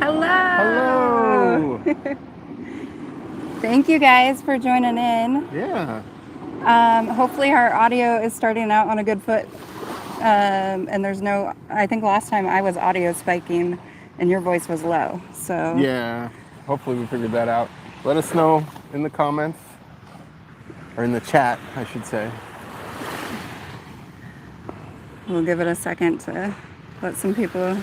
Hello. Hello. Thank you guys for joining in. Yeah. Hopefully our audio is starting out on a good foot. And there's no, I think last time I was audio spiking and your voice was low. So Yeah. Hopefully we figured that out. Let us know in the comments, or in the chat, I should say. we'll give it a second to let some people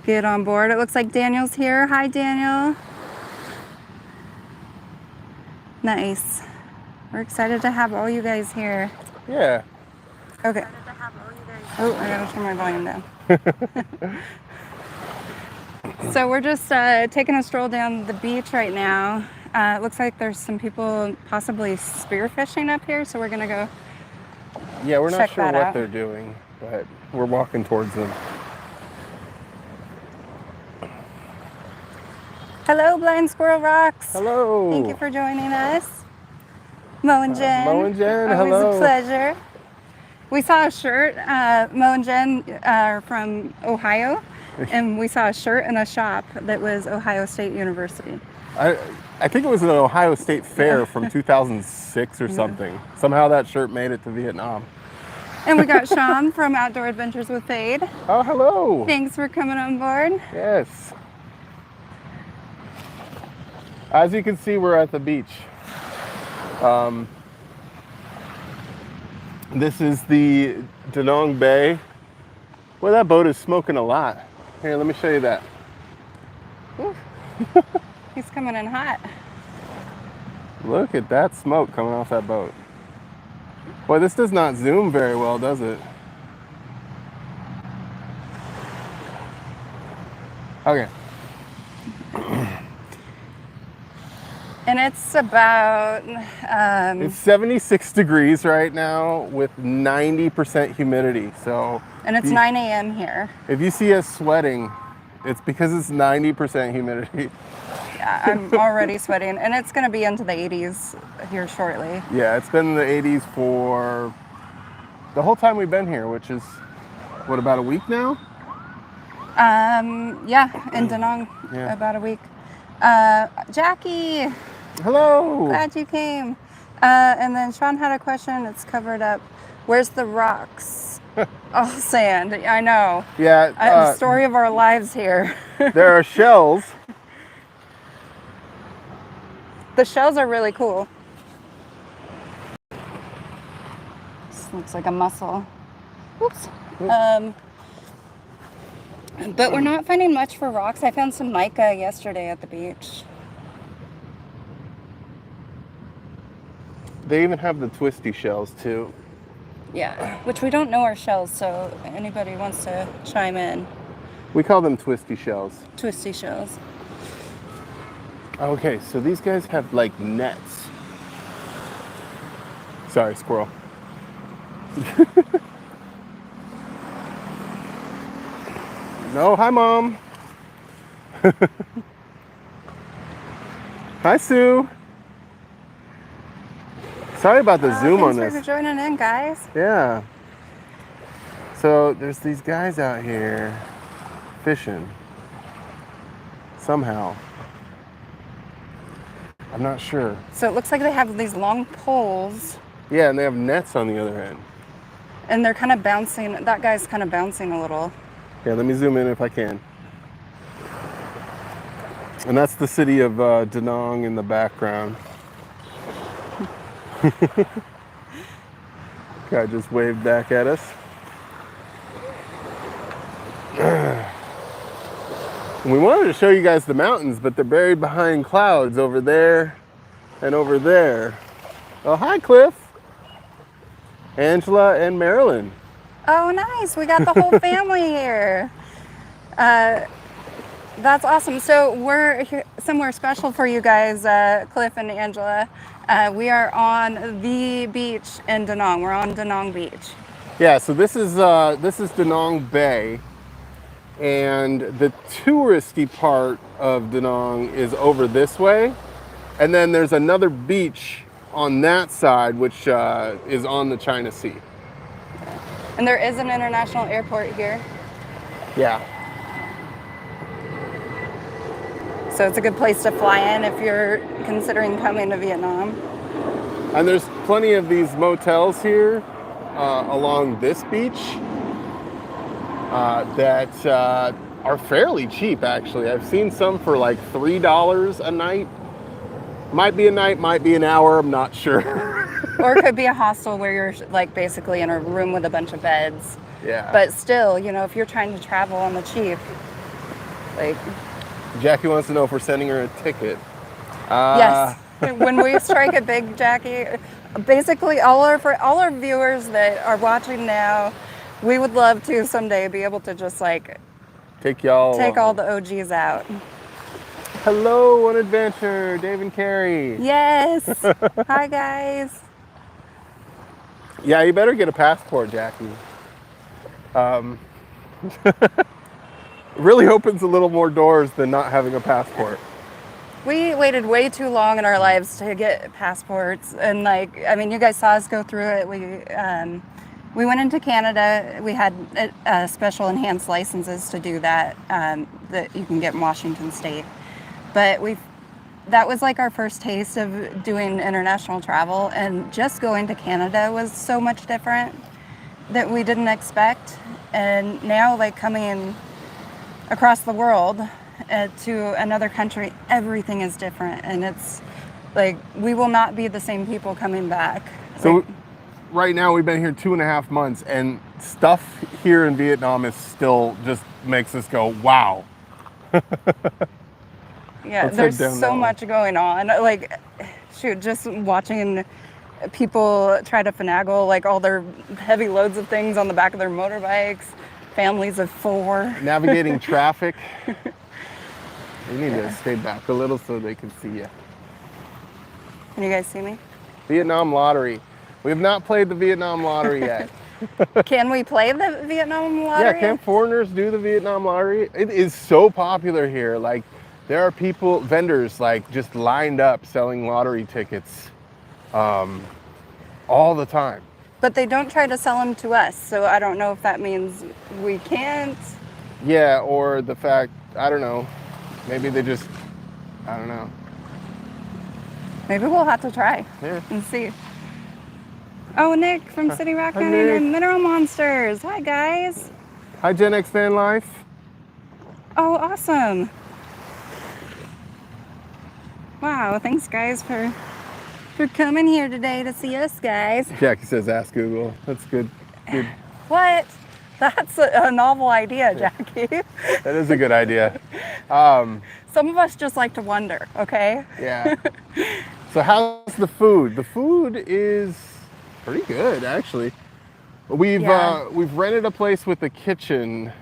get on board. It looks like Daniel's here. Hi, Daniel. Nice. We're excited to have all you guys here. Yeah. Okay. Oh, I gotta turn my volume down. So we're just taking a stroll down the beach right now. It looks like there's some people possibly spearfishing up here, so we're gonna go. Yeah, we're not check sure that what out. they're doing, but we're walking towards them. Hello, Blind Squirrel Rocks. Hello. Thank you for joining us. Mo and Jen. Mo and Jen, Always hello. a pleasure. We saw a shirt. Mo and Jen are from Ohio, and we saw a shirt in a shop that was Ohio State University. I think it was an Ohio State fair from 2006 or something. Somehow that shirt made it to Vietnam. And we got Sean from Outdoor Adventures with Fade. Oh, hello. Thanks for coming on board. Yes. As you can see, we're at the beach. This is the Danong Bay. Well, that boat is smoking a lot. Here, let me show you that. Ooh. He's coming in hot. Look at that smoke coming off that boat. Boy, this does not zoom very well, does it? Okay. And it's about... It's 76 degrees right now with 90% humidity. So, and it's 9 a.m. here. if you see us sweating, it's because it's 90% humidity. Yeah, I'm already sweating, and it's going to be into the 80s here shortly. Yeah, it's been in the 80s for the whole time we've been here, which is, what, about a week now? Yeah, in Danong, Yeah. about a week. Jackie, Hello. glad you came. And then Sean had a question. It's covered up. Where's the rocks? All sand. I know. Yeah. The story of our lives here. There are shells. The shells are really cool. This looks like a mussel. Oops. But we're not finding much for rocks. I found some mica yesterday at the beach. They even have the twisty shells too. Yeah, which we don't know are shells, so anybody wants to chime in. We call them twisty shells. Twisty shells. Okay, so these guys have like nets. Sorry, squirrel. No, hi, Mom. Hi, Sue. Sorry about the zoom on Thanks this. for joining in, guys. Yeah. So there's these guys out here fishing. Somehow. I'm not sure. So it looks like they have these long poles, Yeah, and they have nets on the other end. and they're kind of bouncing. That guy's kind of bouncing a little. Yeah, let me zoom in if I can. And that's the city of Danong in the background. Guy just waved back at us. We wanted to show you guys the mountains, but they're buried behind clouds over there and over there. Oh, hi, Cliff. Angela and Marilyn. Oh, nice. We got the whole family here. That's awesome. So we're here somewhere special for you guys, Cliff and Angela. We are on the beach in Danong. We're on Danong Beach. Yeah, so this is Danong Bay, and the touristy part of Danong is over this way, and then there's another beach on that side, which is on the China Sea. And there is an international airport here. Yeah. So it's a good place to fly in if you're considering coming to Vietnam. And there's plenty of these motels here along this beach that are fairly cheap, actually. I've seen some for like $3 a night. Might be a night, might be an hour, I'm not sure. Or it could be a hostel where you're like basically in a room with a bunch of beds. Yeah. But still, you know, if you're trying to travel on the cheap, like... Jackie wants to know if we're sending her a ticket. Yes. When we strike it big, Jackie, basically all our viewers that are watching now, we would love to someday be able to just like take all the OGs out. Hello, One Adventure, Dave and Carrie. Yes. Hi, guys. Yeah, you better get a passport, Jackie. Really opens a little more doors than not having a passport. We waited way too long in our lives to get passports, and like, I mean, you guys saw us go through it. We went into Canada. We had special enhanced licenses to do that that you can get in Washington State. But that was like our first taste of doing international travel, and just going to Canada was so much different that we didn't expect. And now, like, coming across the world to another country, everything is different, and it's like we will not be the same people coming back. So like, right now we've been here 2.5 months, and stuff here in Vietnam is still just makes us go, wow. Yeah, there's so much going on. Like, shoot, just watching people try to finagle like all their heavy loads of things on the back of their motorbikes, families of 4. Navigating traffic. You need to stay back a little so they can see you. Can you guys see me? Vietnam lottery. We have not played the Vietnam lottery yet. Can we play the Vietnam lottery? Yeah, can foreigners do the Vietnam lottery? It is so popular here. Like, there are vendors like just lined up selling lottery tickets all the time. But they don't try to sell them to us, so I don't know if that means we can't. Yeah, or the fact, I don't know, maybe they just, I don't know. Maybe we'll have to try and see. Oh, Nick from City Rock Canyon and Mineral Monsters. Hi, guys. Hi, Gen X Van Life. Oh, awesome. Wow, thanks, guys, for coming here today to see us, guys. Jackie says, ask Google. That's good. Good. What? That's a novel idea, Jackie. That is a good idea. Some of us just like to wonder, okay? Yeah. So how's the food? The food is pretty good, actually. We've rented a place with a kitchen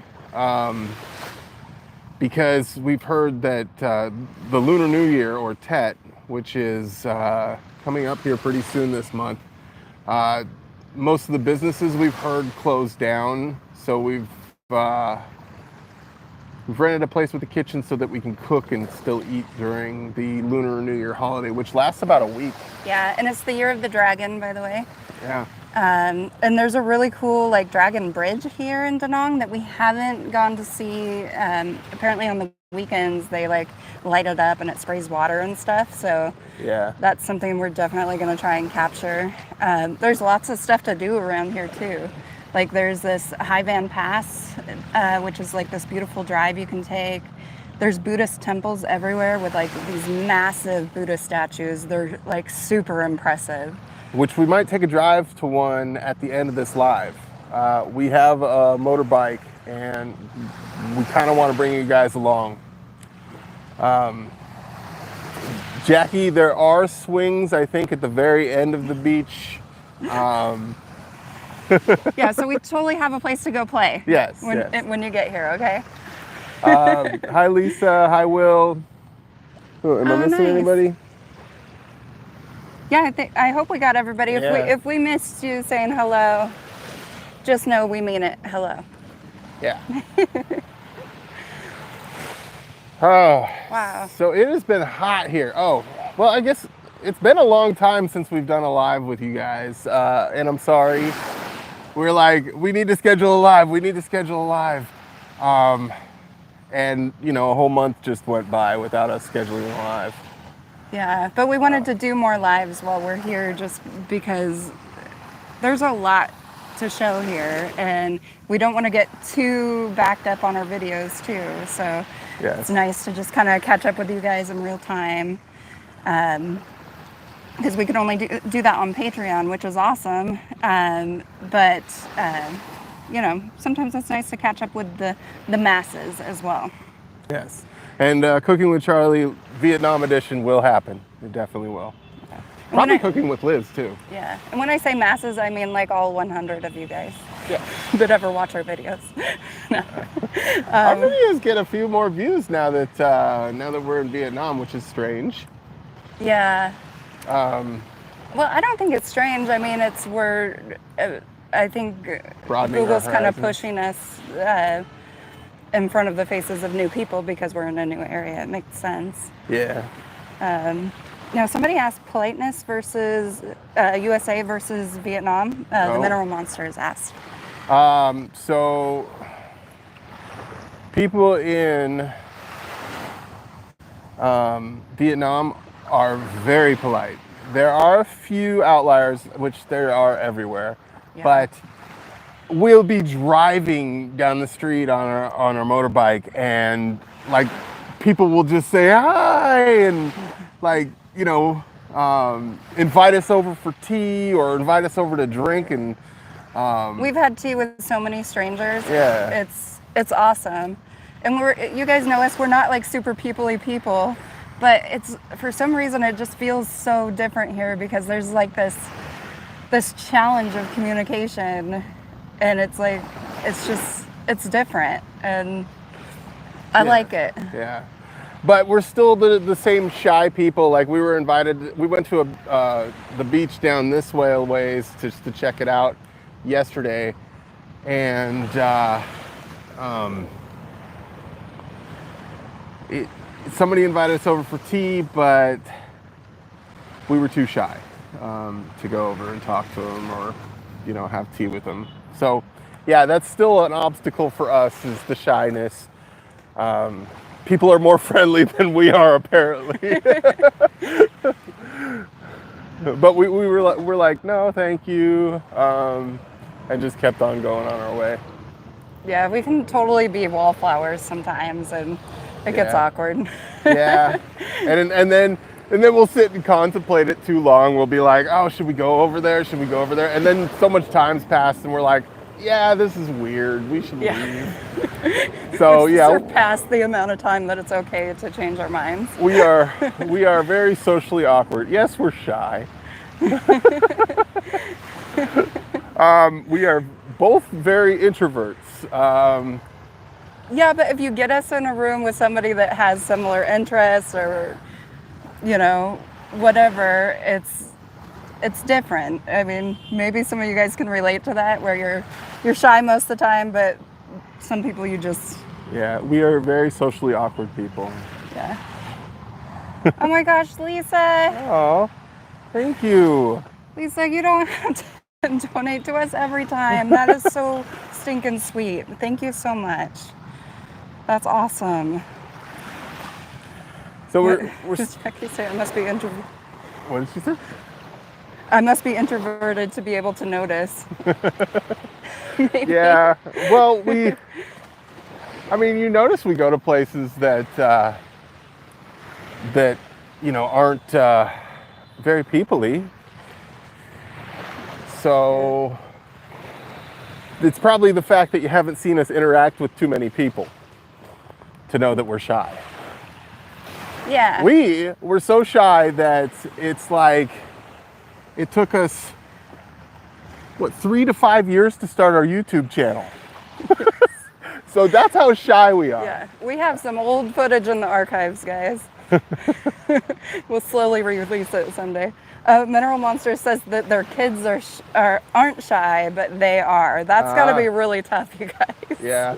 because we've heard that the Lunar New Year, or Tet, which is coming up here pretty soon this month, most of the businesses we've heard closed down. So we've rented a place with a kitchen so that we can cook and still eat during the Lunar New Year holiday, which lasts about a week. Yeah, and it's the Year of the Dragon, by the way. Yeah. And there's a really cool like dragon bridge here in Da Nang that we haven't gone to see. Apparently on the weekends they like light it up and it sprays water and stuff. So yeah, that's something we're definitely going to try and capture. There's lots of stuff to do around here too. Like there's this Hai Van Pass, which is like this beautiful drive you can take. There's Buddhist temples everywhere with like these massive Buddhist statues. They're like super impressive. Which we might take a drive to one at the end of this live. We have a motorbike and we kind of want to bring you guys along. Jackie, there are swings, I think, at the very end of the beach. Yeah, so we totally have a place to go play. Yes, when you get here, okay? Hi, Lisa. Hi, Will. Oh, am I missing anybody? Yeah, I hope we got everybody. If we missed you saying hello, just know we mean it. Hello. Yeah. Oh. Wow. So it has been hot here. Oh, well, I guess it's been a long time since we've done a live with you guys, and I'm sorry. We're like, we need to schedule a live. We need to schedule a live. and you know, a whole month just went by without us scheduling a live. Yeah, but we wanted to do more lives while we're here just because there's a lot to show here, and we don't want to get too backed up on our videos too. So it's nice to just kind of catch up with you guys in real time, because we can only do that on Patreon, which is awesome. But you know, sometimes it's nice to catch up with the masses as well. Yes, and Cooking with Charlie Vietnam edition will happen. It definitely will. Probably cooking with Liz too. Yeah, and when I say masses, I mean like all 100 of you guys. Yeah. That ever watch our videos. No. Our videos get a few more views now that we're in Vietnam, which is strange. Yeah. Well, I don't think it's strange. I mean, I think Google's kind of pushing us in front of the faces of new people because we're in a new area. It makes sense. Yeah. Now, somebody asked politeness versus USA versus Vietnam. The Mineral Monsters asked. So people in Vietnam are very polite. There are a few outliers, which there are everywhere, but we'll be driving down the street on our motorbike, and like people will just say hi and like, you know, invite us over for tea or invite us over to drink, and we've had tea with so many strangers. Yeah, it's awesome, and you guys know us. We're not like super people-y people, but it's for some reason it just feels so different here because there's like this challenge of communication, and it's like it's different, and I like it. Yeah. But we're still the same shy people. Like we were invited, we went to the beach down this way a ways just to check it out yesterday, and somebody invited us over for tea, but we were too shy to go over and talk to them or, you know, have tea with them. So yeah, that's still an obstacle for us, is the shyness. People are more friendly than we are, apparently. But we're like, no, thank you, and just kept on going on our way. Yeah, we can totally be wallflowers sometimes, and it gets awkward. Yeah, and then we'll sit and contemplate it too long. We'll be like, oh, should we go over there? Should we go over there? And then so much time's passed, and we're like, yeah, this is weird. We should leave. So past the amount of time that it's okay to change our minds. We are very socially awkward. Yes, we're shy. We are both very introverts. Yeah, but if you get us in a room with somebody that has similar interests or, you know, whatever, it's different. I mean, maybe some of you guys can relate to that, where you're shy most of the time, but some people you just... Yeah, we are very socially awkward people. Yeah. Oh my gosh, Lisa. Oh, thank you. Lisa, you don't have to donate to us every time. That is so stinking sweet. Thank you so much. That's awesome. So we're Jackie say I must be introverted. What did she say? I must be introverted to be able to notice. Yeah. Well, I mean, you notice we go to places that you know aren't very people-y. So it's probably the fact that you haven't seen us interact with too many people to know that we're shy. Yeah. We were so shy that it's like it took us, 3 to 5 years to start our YouTube channel. So that's how shy we are. Yeah, we have some old footage in the archives, guys. We'll slowly release it someday. Mineral Monster says that their kids aren't shy, but they are. That's got to be really tough, you guys. Yeah.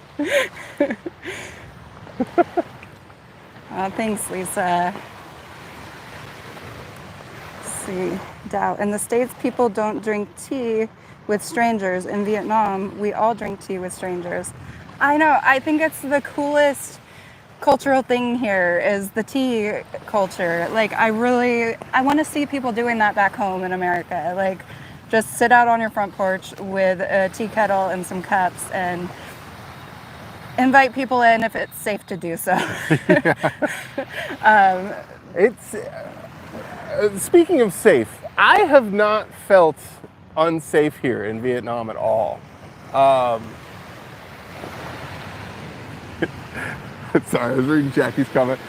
Thanks, Lisa. Let's see. Dow. In the States, people don't drink tea with strangers. In Vietnam, we all drink tea with strangers. I know. I think it's the coolest cultural thing here is the tea culture. Like I want to see people doing that back home in America. Like just sit out on your front porch with a tea kettle and some cups and invite people in if it's safe to do so. It's speaking of safe, I have not felt unsafe here in Vietnam at all. Sorry, I was reading Jackie's comment.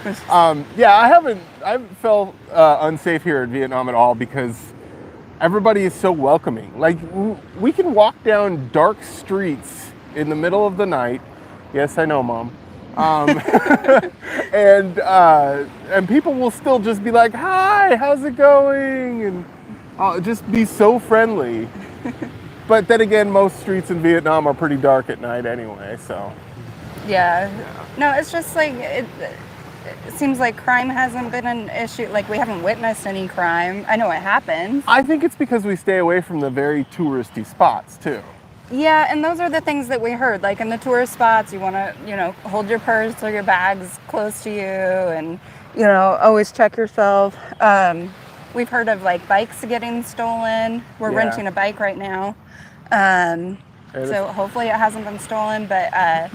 Yeah, I haven't felt unsafe here in Vietnam at all because everybody is so welcoming. Like we can walk down dark streets in the middle of the night. Yes, I know, Mom. And people will still just be like, "Hi, how's it going?" and just be so friendly. But then again, most streets in Vietnam are pretty dark at night anyway, so. Yeah. No, it's just like it seems like crime hasn't been an issue. Like we haven't witnessed any crime. I know it happens. I think it's because we stay away from the very touristy spots too. Yeah, and those are the things that we heard. Like in the tourist spots, you want to, hold your purse or your bags close to you and, always check yourself. We've heard of like bikes getting stolen. We're renting a bike right now. So hopefully it hasn't been stolen, but a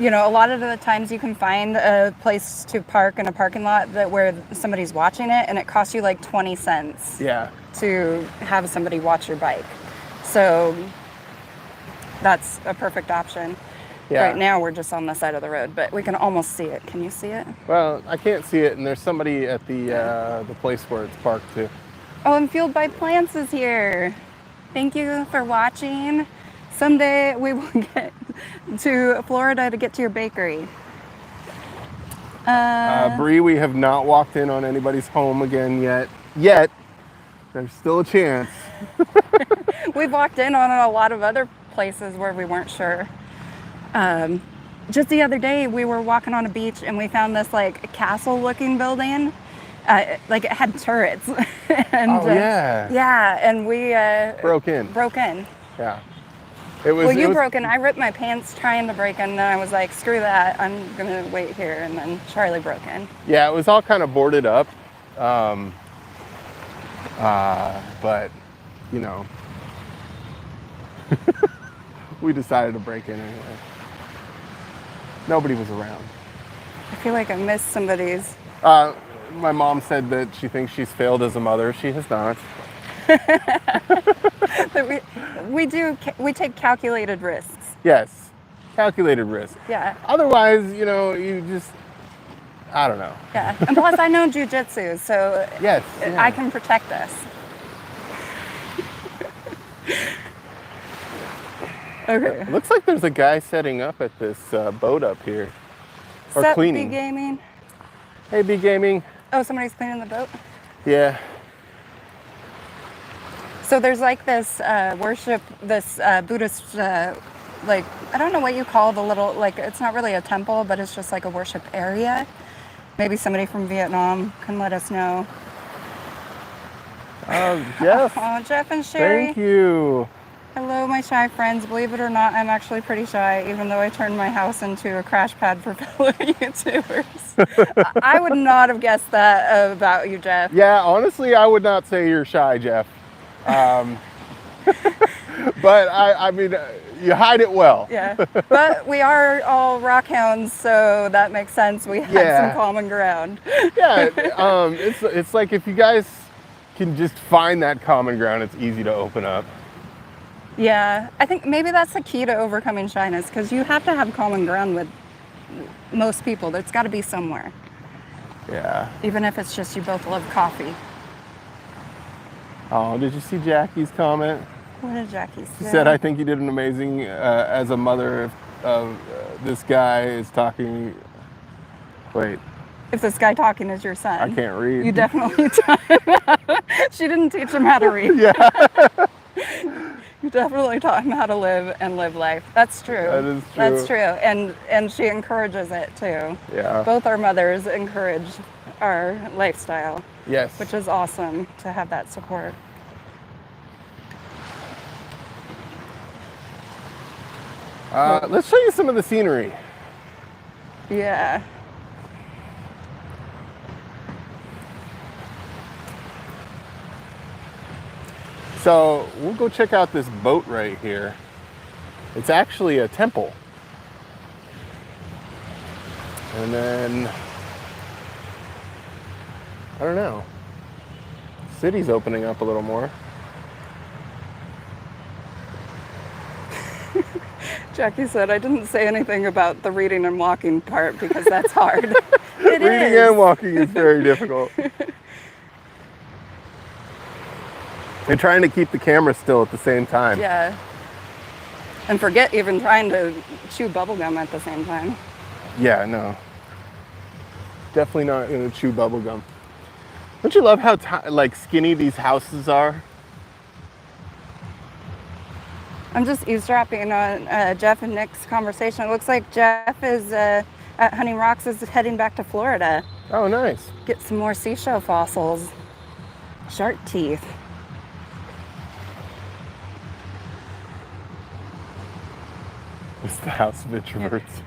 lot of the times you can find a place to park in a parking lot where somebody's watching it and it costs you like 20 cents to have somebody watch your bike. So that's a perfect option. Yeah. Right now we're just on the side of the road, but we can almost see it. Can you see it? Well, I can't see it, and there's somebody at the place where it's parked too. Oh, and Fueled by Plants is here. Thank you for watching. Someday we will get to Florida to get to your bakery. Bree, we have not walked in on anybody's home again yet. There's still a chance. We've walked in on a lot of other places where we weren't sure. Just the other day, we were walking on a beach and we found this like castle-looking building. Like it had turrets. And, yeah, and we broke in. Yeah. You broke in. I ripped my pants trying to break in, and then I was like, screw that. I'm going to wait here. And then Charlie broke in. Yeah, it was all kind of boarded up. But, we decided to break in anyway. Nobody was around. I feel like I missed somebody's. My mom said that she thinks she's failed as a mother. She has not. But we take calculated risks. Yes, calculated risk. Yeah. Otherwise, you just, I don't know. Yeah, and plus I know jujitsu, so yes, I can protect us. Okay. Looks like there's a guy setting up at this boat up here. Or cleaning. B Gaming? Hey, B Gaming. Oh, somebody's cleaning the boat? Yeah. So there's like this Buddhist, like, I don't know what you call the little, like, it's not really a temple, but it's just like a worship area. Maybe somebody from Vietnam can let us know. Jeff. Oh, Jeff and Sherry. Thank you. Hello, my shy friends. Believe it or not, I'm actually pretty shy, even though I turned my house into a crash pad for fellow YouTubers. I would not have guessed that about you, Jeff. Yeah, honestly, I would not say you're shy, Jeff. But I mean, you hide it well. Yeah, but we are all rock hounds, so that makes sense. We had some common ground. Yeah, it's like if you guys can just find that common ground, it's easy to open up. Yeah, I think maybe that's the key to overcoming shyness, because you have to have common ground with most people. There's got to be somewhere. Yeah. Even if it's just you both love coffee. Oh, did you see Jackie's comment? What did Jackie say? She said, I think you did an amazing, as a mother of this guy is talking. Wait. If this guy talking is your son. I can't read. You definitely taught him. She didn't teach him how to read. Yeah. You definitely taught him how to live and live life. That's true. That is true. That's true. And she encourages it too. Yeah. Both our mothers encourage our lifestyle. Yes. Which is awesome to have that support. Let's show you some of the scenery. Yeah. So we'll go check out this boat right here. It's actually a temple. And then, I don't know, city's opening up a little more. Jackie said I didn't say anything about the reading and walking part because that's hard. Reading and walking is very difficult. And trying to keep the camera still at the same time. Yeah. And forget even trying to chew bubblegum at the same time. Yeah, no. Definitely not going to chew bubblegum. Don't you love how like skinny these houses are? I'm just eavesdropping on Jeff and Nick's conversation. It looks like Jeff is at Hunting Rocks is heading back to Florida. Oh, nice. Get some more seashell fossils. Shark teeth. It's the house of introverts.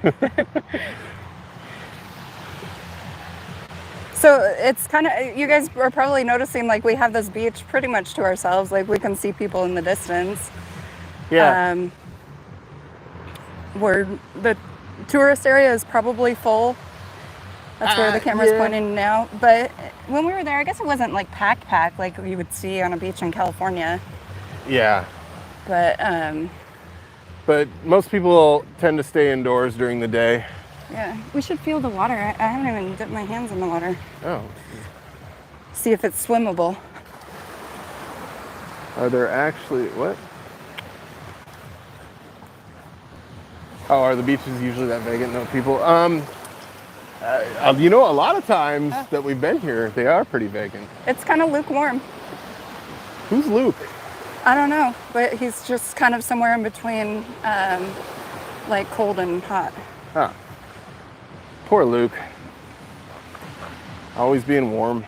So it's kind of, you guys are probably noticing like we have this beach pretty much to ourselves. Like we can see people in the distance. Yeah. Where the tourist area is probably full. That's where the camera's pointing now. But when we were there, I guess it wasn't like packed like you would see on a beach in California. Yeah. But most people tend to stay indoors during the day. yeah, we should feel the water. I haven't even dipped my hands in the water. Oh. See if it's swimmable. Are there actually, what? Oh, are the beaches usually that vacant? No people? You know, a lot of times that we've been here, they are pretty vacant. It's kind of lukewarm. Who's Luke? I don't know, but he's just kind of somewhere in between, like cold and hot. Huh. Poor Luke. Always being warm.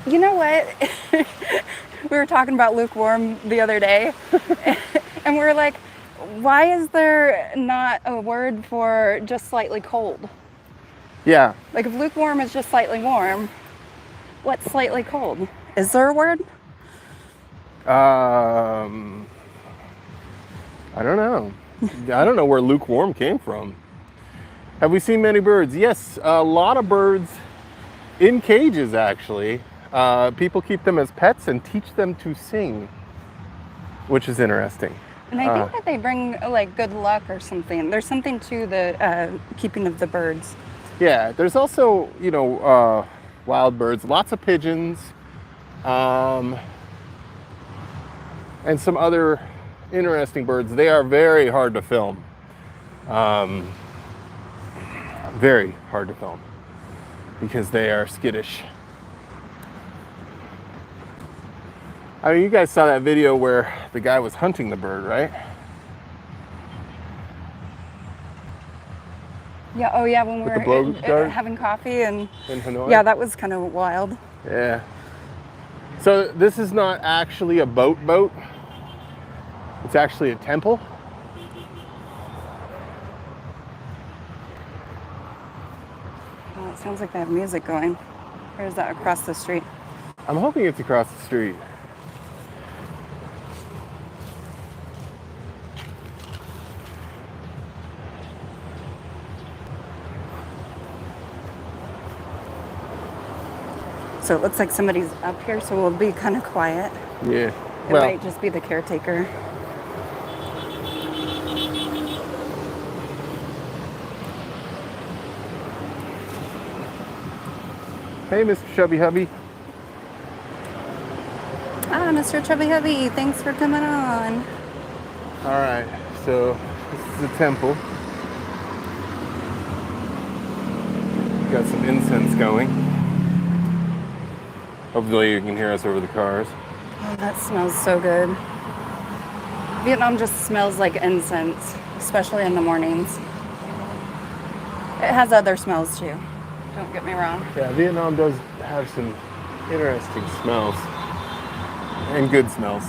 You know what? We were talking about lukewarm the other day, and we were like, why is there not a word for just slightly cold? Yeah. Like if lukewarm is just slightly warm, what's slightly cold? Is there a word? I don't know. I don't know where lukewarm came from. Have we seen many birds? Yes, a lot of birds in cages, actually. People keep them as pets and teach them to sing, which is interesting. And I think that they bring like good luck or something. There's something to the keeping of the birds. Yeah, there's also, you know, wild birds, lots of pigeons, and some other interesting birds. They are very hard to film. Very hard to film because they are skittish. I mean, you guys saw that video where the guy was hunting the bird, right? Yeah, oh yeah, when we With the blow were dart? having coffee and In Hanoi? yeah, that was kind of wild. Yeah. So this is not actually a boat. It's actually a temple. Oh, it sounds like they have music going. Or is that across the street? I'm hoping it's across the street. So it looks like somebody's up here, so we'll be kind of quiet. Yeah. It might just be the caretaker. Hey, Mr. Chubby Hubby. Ah, Mr. Chubby Hubby, thanks for coming on. All right, so this is the temple. Got some incense going. Hopefully you can hear us over the cars. Oh, that smells so good. Vietnam just smells like incense, especially in the mornings. It has other smells too, don't get me wrong. Yeah, Vietnam does have some interesting smells and good smells.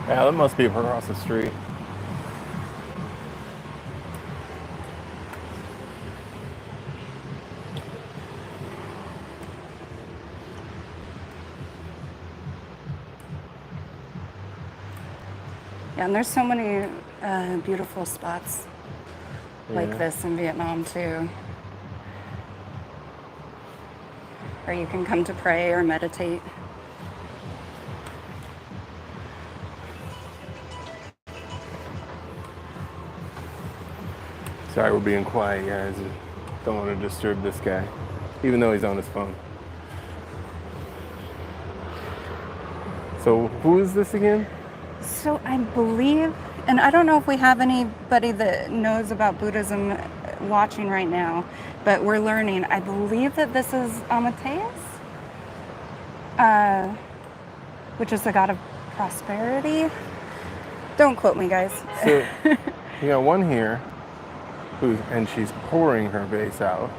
Yeah, that must be across the street. and there's so many beautiful spots like Yeah. this in Vietnam too, where you can come to pray or meditate. Sorry, we're being quiet, guys. Don't want to disturb this guy, even though he's on his phone. So, who is this again? So I believe, and I don't know if we have anybody that knows about Buddhism watching right now, but we're learning. I believe that this is Amateus, which is the god of prosperity. Don't quote me, guys. So, you got one here, and she's pouring her vase out.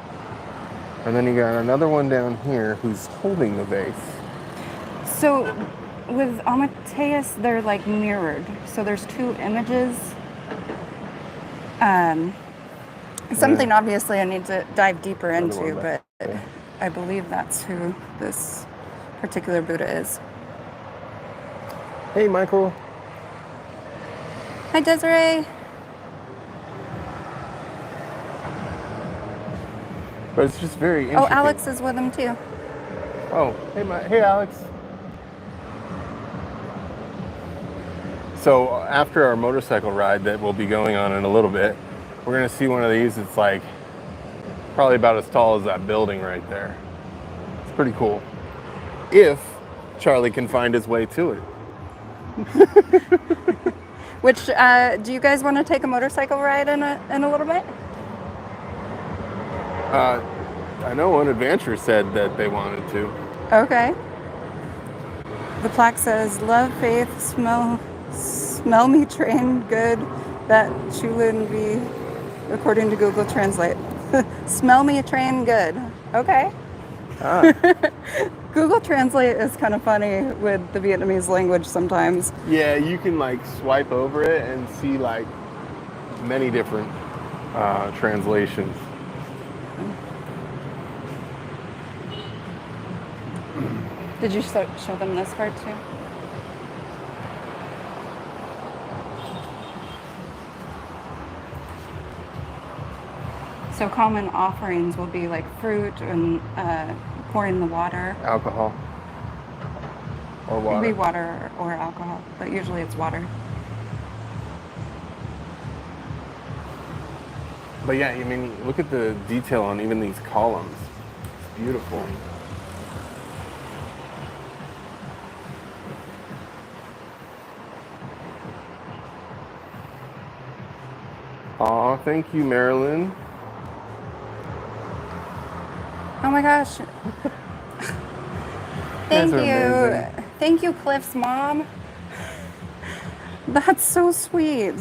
And then you got another one down here who's holding the vase. So with Amateus, they're like mirrored. So there's two images. Something obviously I need to dive deeper into, but I believe that's who this particular Buddha is. Hey, Michael. Hi, Desiree. But it's just very interesting. Oh, Alex is with him too. Oh, hey, Alex. So after our motorcycle ride that we'll be going on in a little bit, we're gonna see one of these. It's like probably about as tall as that building right there. It's pretty cool. If Charlie can find his way to it. Which, do you guys want to take a motorcycle ride in a little bit? I know one adventurer said that they wanted to. Okay. The plaque says, "Love, faith, smell me, train good, that chulin be," according to Google Translate. Smell me, train good. Okay. Ah. Google Translate is kind of funny with the Vietnamese language sometimes. Yeah, you can like swipe over it and see like many different translations. Did you show them this part too? So common offerings will be like fruit and pouring the water. Alcohol. Or water. Maybe water or alcohol, but usually it's water. But yeah, I mean, look at the detail on even these columns. It's beautiful. Aw, thank you, Marilyn. Oh my gosh. Thank you. Amazing. Thank you, Cliff's mom. That's so sweet.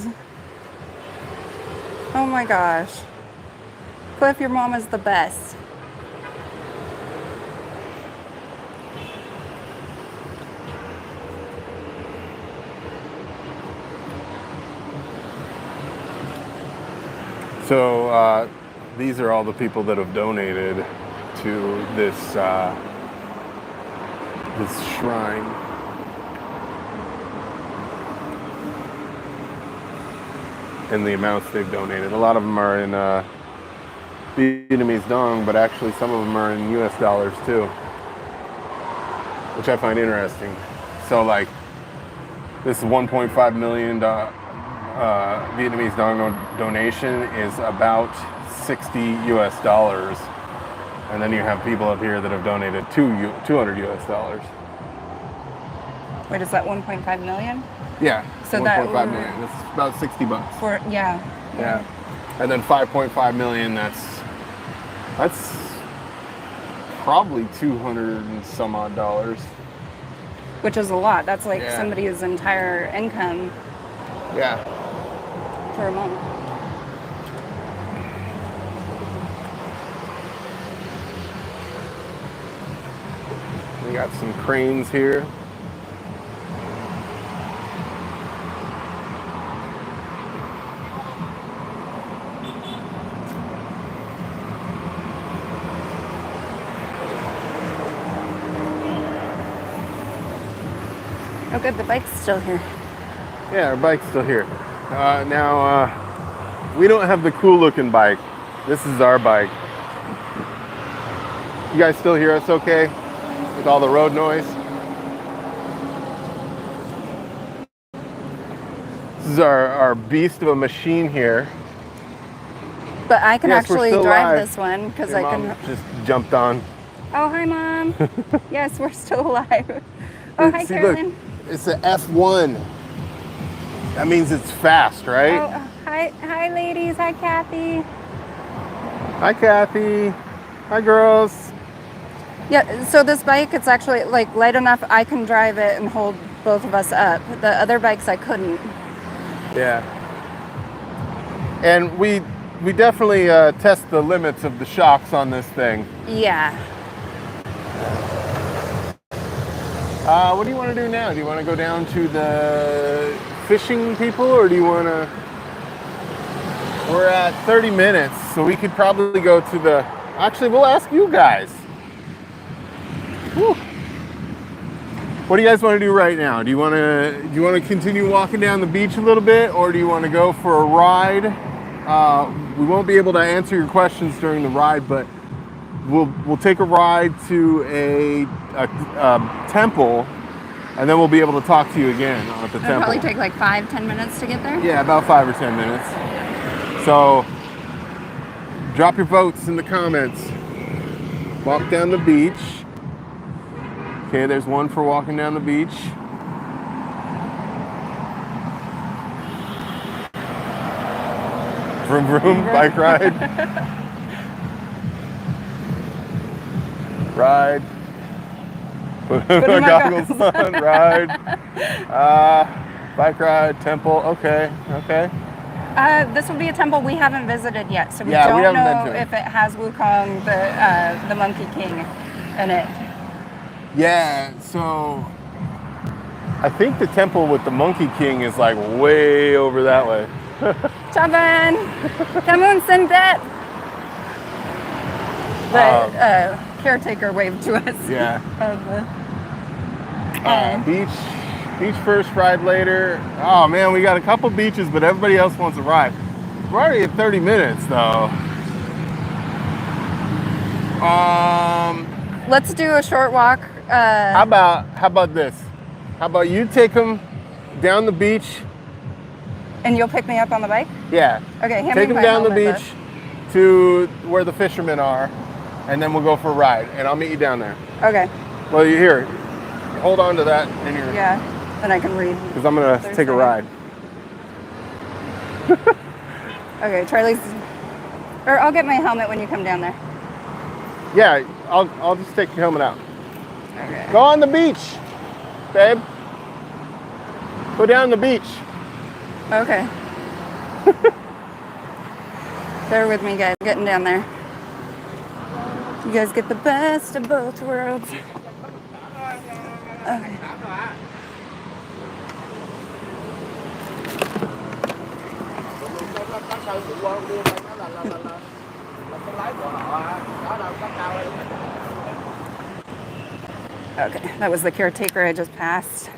Oh my gosh. Cliff, your mom is the best. So these are all the people that have donated to this this shrine. And the amounts they've donated. A lot of them are in Vietnamese dong, but actually some of them are in US dollars too, which I find interesting. So like this $1.5 million Vietnamese dong donation is about 60 US dollars. And then you have people up here that have donated 200 US dollars. Wait, is that 1.5 million? Yeah, So 1.5 million. That's about 60 bucks. For, yeah. Yeah. And then 5.5 million, that's probably 200 and some odd dollars. Which is a lot. That's like Yeah. somebody's entire income Yeah. for a month. We got some cranes here. Oh good, the bike's still here. Yeah, our bike's still here. Now, we don't have the cool looking bike. This is our bike. You guys still hear us okay with all the road noise? This is our beast of a machine here. But I can Yes, we're actually still drive live. this one because Your I mom can. just jumped on. Oh, hi, Mom. Yes, we're still alive. Oh, hi, See, Carolyn. look, it's the F1. That means it's fast, right? Oh, hi, ladies. Hi, Kathy. Hi, Kathy. Hi, girls. Yeah, so this bike, it's actually like light enough I can drive it and hold both of us up. The other bikes I couldn't. Yeah. And we definitely test the limits of the shocks on this thing. Yeah. What do you want to do now? Do you want to go down to the fishing people, or do you want to... We're at 30 minutes, so we could probably go to the... Actually, we'll ask you guys. Whew. What do you guys want to do right now? Do you want to continue walking down the beach a little bit, or do you want to go for a ride? We won't be able to answer your questions during the ride, but we'll take a ride to a temple, and then we'll be able to talk to you again at the It'll temple. probably take like 5-10 minutes to get there. Yeah, about 5 or 10 minutes. So drop your votes in the comments. Walk down the beach. Okay, there's one for walking down the beach. Vroom vroom, bike ride. Ride. Put my goggles on, ride. Bike ride, temple, okay. This will be a temple we haven't visited yet, so we Yeah, we don't haven't know been to it. if it has Wukong, the Monkey King, in it. Yeah, so I think the temple with the Monkey King is like way over that way. Chaban, kamun sendet. The caretaker waved to us. Yeah. And Beach first, ride later. Oh man, we got a couple beaches, but everybody else wants a ride. We're already at 30 minutes though. let's do a short walk. How about this? How about you take them down the beach? And you'll pick me up on the bike? Yeah. Okay, hand Take me them my down the helmet, beach to where the fishermen are, and then we'll go for a ride, and I'll meet you down there. Okay, Well, you're here. Hold on to that in your... yeah, then I can read. Because I'm going to take a ride. Okay, Charlie's, or I'll get my helmet when you come down there. Yeah, I'll just take your helmet out. Okay. Go on the beach, babe. Go down the beach. Okay. Bear with me, guys. Getting down there. You guys get the best of both worlds. Okay. Okay, that was the caretaker I just passed.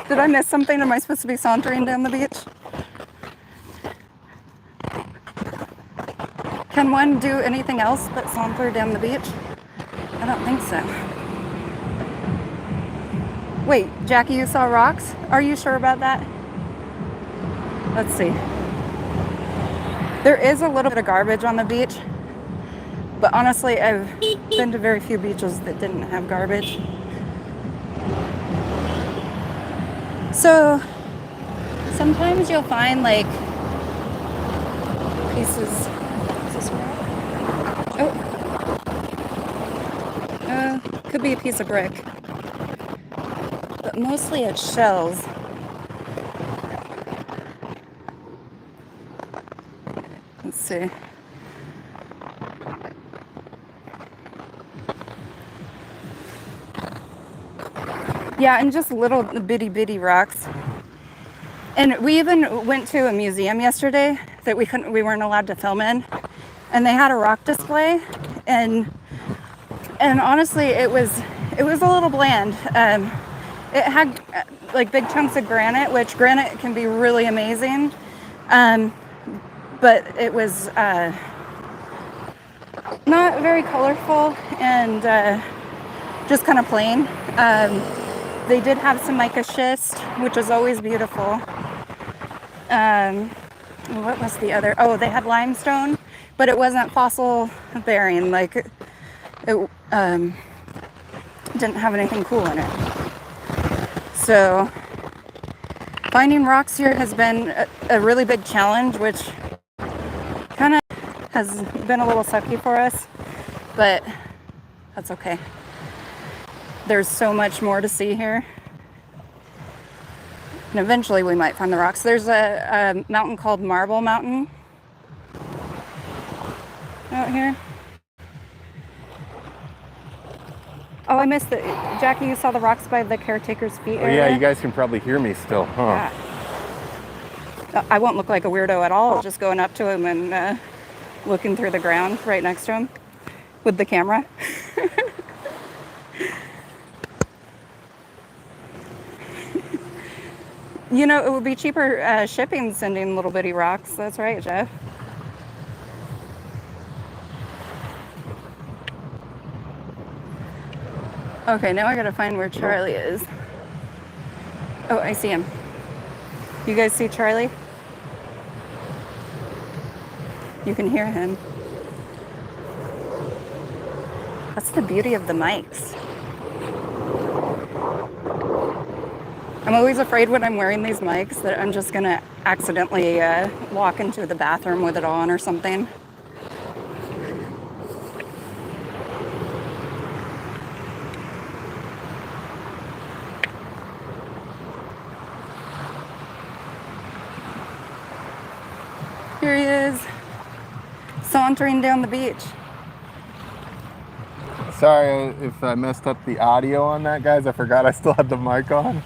Did I miss something? Am I supposed to be sauntering down the beach? Can one do anything else but saunter down the beach? I don't think so. Wait, Jackie, you saw rocks? Are you sure about that? Let's see. There is a little bit of garbage on the beach, but honestly, I've been to very few beaches that didn't have garbage. So sometimes you'll find like pieces. Is this rock? Oh, could be a piece of brick, but mostly it's shells. Let's see. Yeah, and just little bitty rocks. And we even went to a museum yesterday that we weren't allowed to film in, and they had a rock display, and honestly, it was a little bland. It had like big chunks of granite, which granite can be really amazing, but it was not very colorful and just kind of plain. They did have some mica schist, which is always beautiful. What was the other? Oh, they had limestone, but it wasn't fossil bearing. Like it didn't have anything cool in it. So finding rocks here has been a really big challenge, which kind of has been a little sucky for us, but that's okay. There's so much more to see here. And eventually we might find the rocks. There's a mountain called Marble Mountain out here. Oh, I missed it. Jackie, you saw the rocks by the caretaker's feet area? Yeah, you guys can probably hear me still, huh? Yeah. I won't look like a weirdo at all, just going up to him and looking through the ground right next to him with the camera. You know, it would be cheaper shipping sending little bitty rocks. That's right, Jeff. Okay, now I gotta find where Charlie is. Oh, I see him. You guys see Charlie? You can hear him. That's the beauty of the mics. I'm always afraid when I'm wearing these mics that I'm just gonna accidentally walk into the bathroom with it on or something. Here he is, sauntering down the beach. Sorry if I messed up the audio on that, guys. I forgot I still had the mic on.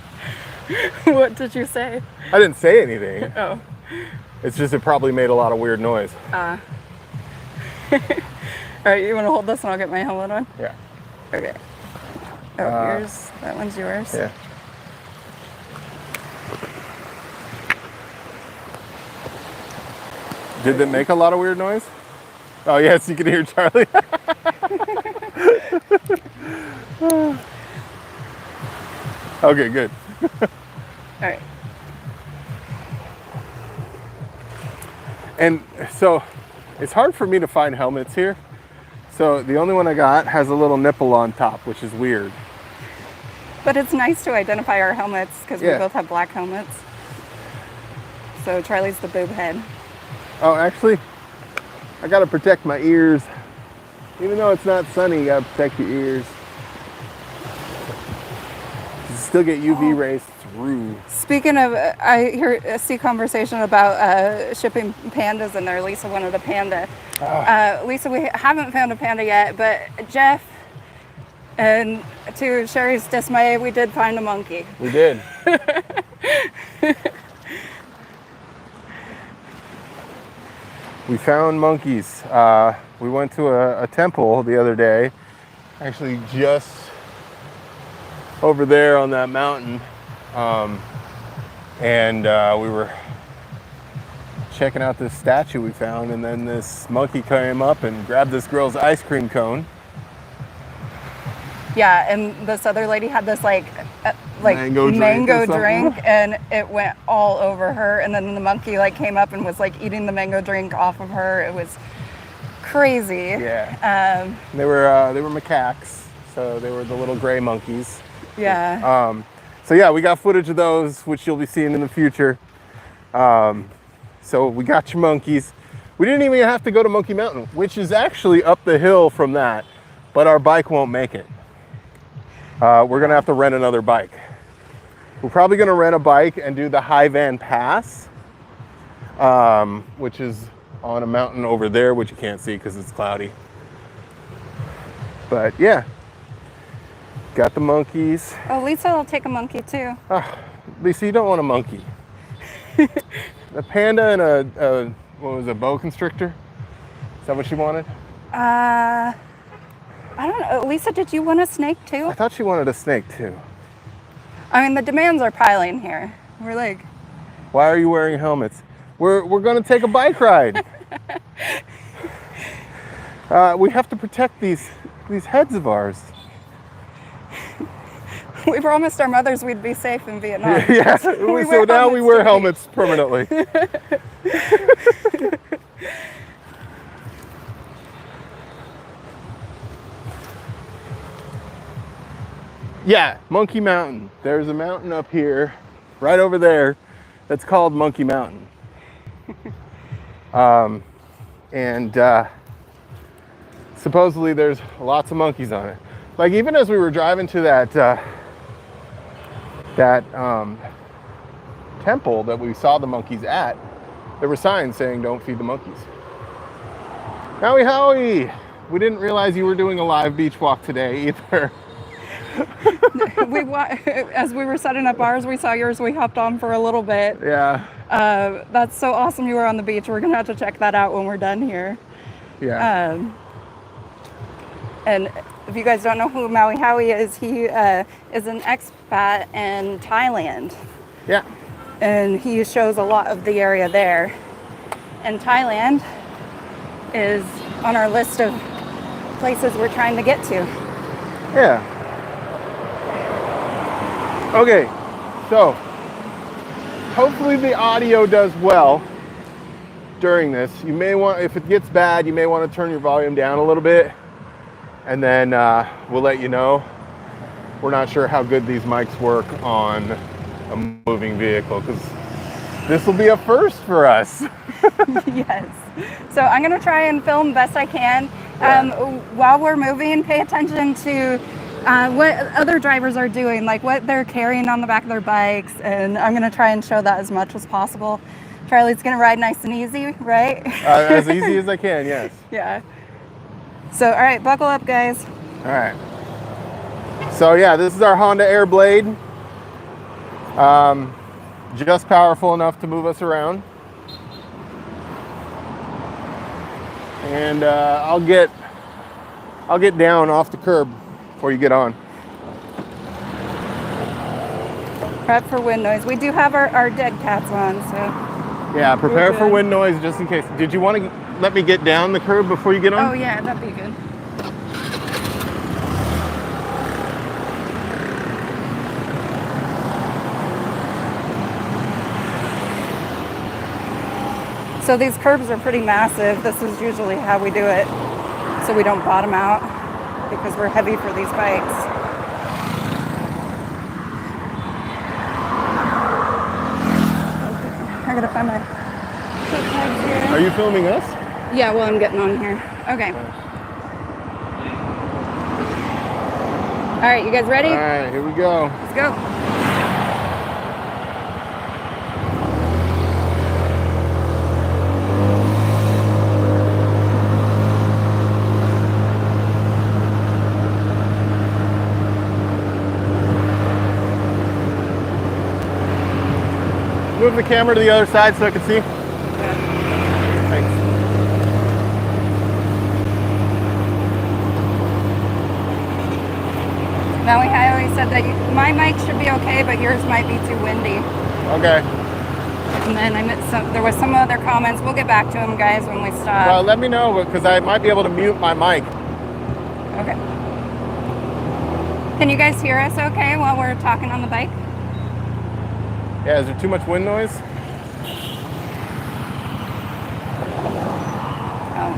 What did you say? I didn't say anything. Oh. It's just it probably made a lot of weird noise. All right, you want to hold this and I'll get my helmet on? Yeah. Okay. Oh, yours. That one's yours. Yeah. Did it make a lot of weird noise? Oh, yes, you can hear Charlie. Okay, good. All right. And so it's hard for me to find helmets here. So the only one I got has a little nipple on top, which is weird. But it's nice to identify our helmets because we both have black helmets. So Charlie's the boob head. Oh, actually, I gotta protect my ears. Even though it's not sunny, you gotta protect your ears. You still get UV rays through. Speaking of, I see conversation about shipping pandas in there. Lisa wanted a panda. Lisa, we haven't found a panda yet, but Jeff, and to Sherry's dismay, we did find a monkey. We did. We found monkeys. We went to a temple the other day, actually just over there on that mountain. And we were checking out this statue we found, and then this monkey came up and grabbed this girl's ice cream cone. Yeah, and this other lady had this like mango drink, and it went all over her. And then the monkey like came up and was like eating the mango drink off of her. It was crazy. Yeah. They were macaques, so they were the little gray monkeys. Yeah. So yeah, we got footage of those, which you'll be seeing in the future. So we got your monkeys. We didn't even have to go to Monkey Mountain, which is actually up the hill from that, but our bike won't make it. We're gonna have to rent another bike. We're probably gonna rent a bike and do the High Van Pass, which is on a mountain over there, which you can't see because it's cloudy. But yeah, got the monkeys. Oh, Lisa will take a monkey too. Lisa, you don't want a monkey. A panda and a what was it, boa constrictor? Is that what she wanted? I don't know. Lisa, did you want a snake too? I thought she wanted a snake too. I mean, the demands are piling here. We're like, why are you wearing helmets? We're going to take a bike ride. We have to protect these heads of ours. we promised our mothers we'd be safe in Vietnam. Yeah, so now we wear helmets permanently. Yeah, Monkey Mountain. There's a mountain up here, right over there, that's called Monkey Mountain. Supposedly there's lots of monkeys on it. Like even as we were driving to that temple that we saw the monkeys at, there were signs saying don't feed the monkeys. Howie Howie! We didn't realize you were doing a live beach walk today either. As we were setting up ours, we saw yours, we hopped on for a little bit. Yeah. That's so awesome you were on the beach. We're gonna have to check that out when we're done here. Yeah. And if you guys don't know who Maui Howie is, he is an expat in Thailand. Yeah. And he shows a lot of the area there. And Thailand is on our list of places we're trying to get to. Yeah. Okay, so hopefully the audio does well during this. You may want, if it gets bad, you may want to turn your volume down a little bit, and then we'll let you know. We're not sure how good these mics work on a moving vehicle, because this will be a first for us. Yes. So I'm going to try and film best I can. While we're moving, pay attention to what other drivers are doing, like what they're carrying on the back of their bikes, and I'm going to try and show that as much as possible. Charlie's going to ride nice and easy, right? As easy as I can, yes. Yeah. So, all right, buckle up, guys. All right. So yeah, this is our Honda Airblade. Just powerful enough to move us around. And I'll get down off the curb before you get on. Prep for wind noise. We do have our dead cats on, so. Yeah, prepare for wind noise just in case. Did you want to let me get down the curb before you get on? Oh yeah, that'd be good. So these curbs are pretty massive. This is usually how we do it, so we don't bottom out because we're heavy for these bikes. I gotta find my foot pegs here. Are you filming us? Yeah, well, I'm getting on here. Okay. All right, you guys ready? All right, here we go. Let's go. Move the camera to the other side so I can see. Thanks. Now, I always said that my mic should be okay, but yours might be too windy. Okay. And then there was some other comments. We'll get back to them, guys, when we stop. Well, let me know, because I might be able to mute my mic. Okay. Can you guys hear us okay while we're talking on the bike? Yeah, is there too much wind noise? Oh.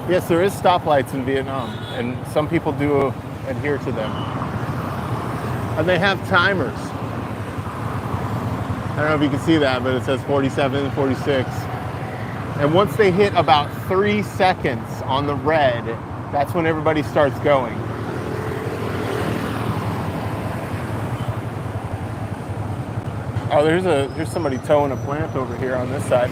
Yes, there is stoplights in Vietnam, and some people do adhere to them. And they have timers. I don't know if you can see that, but it says 47, 46. And once they hit about 3 seconds on the red, that's when everybody starts going. Oh, there's somebody towing a plant over here on this side.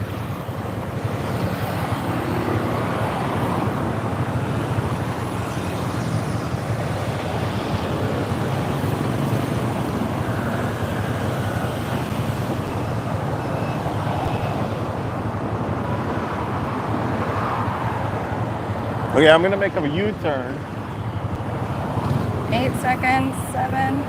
Okay, I'm gonna make a U-turn. 8 seconds, 7.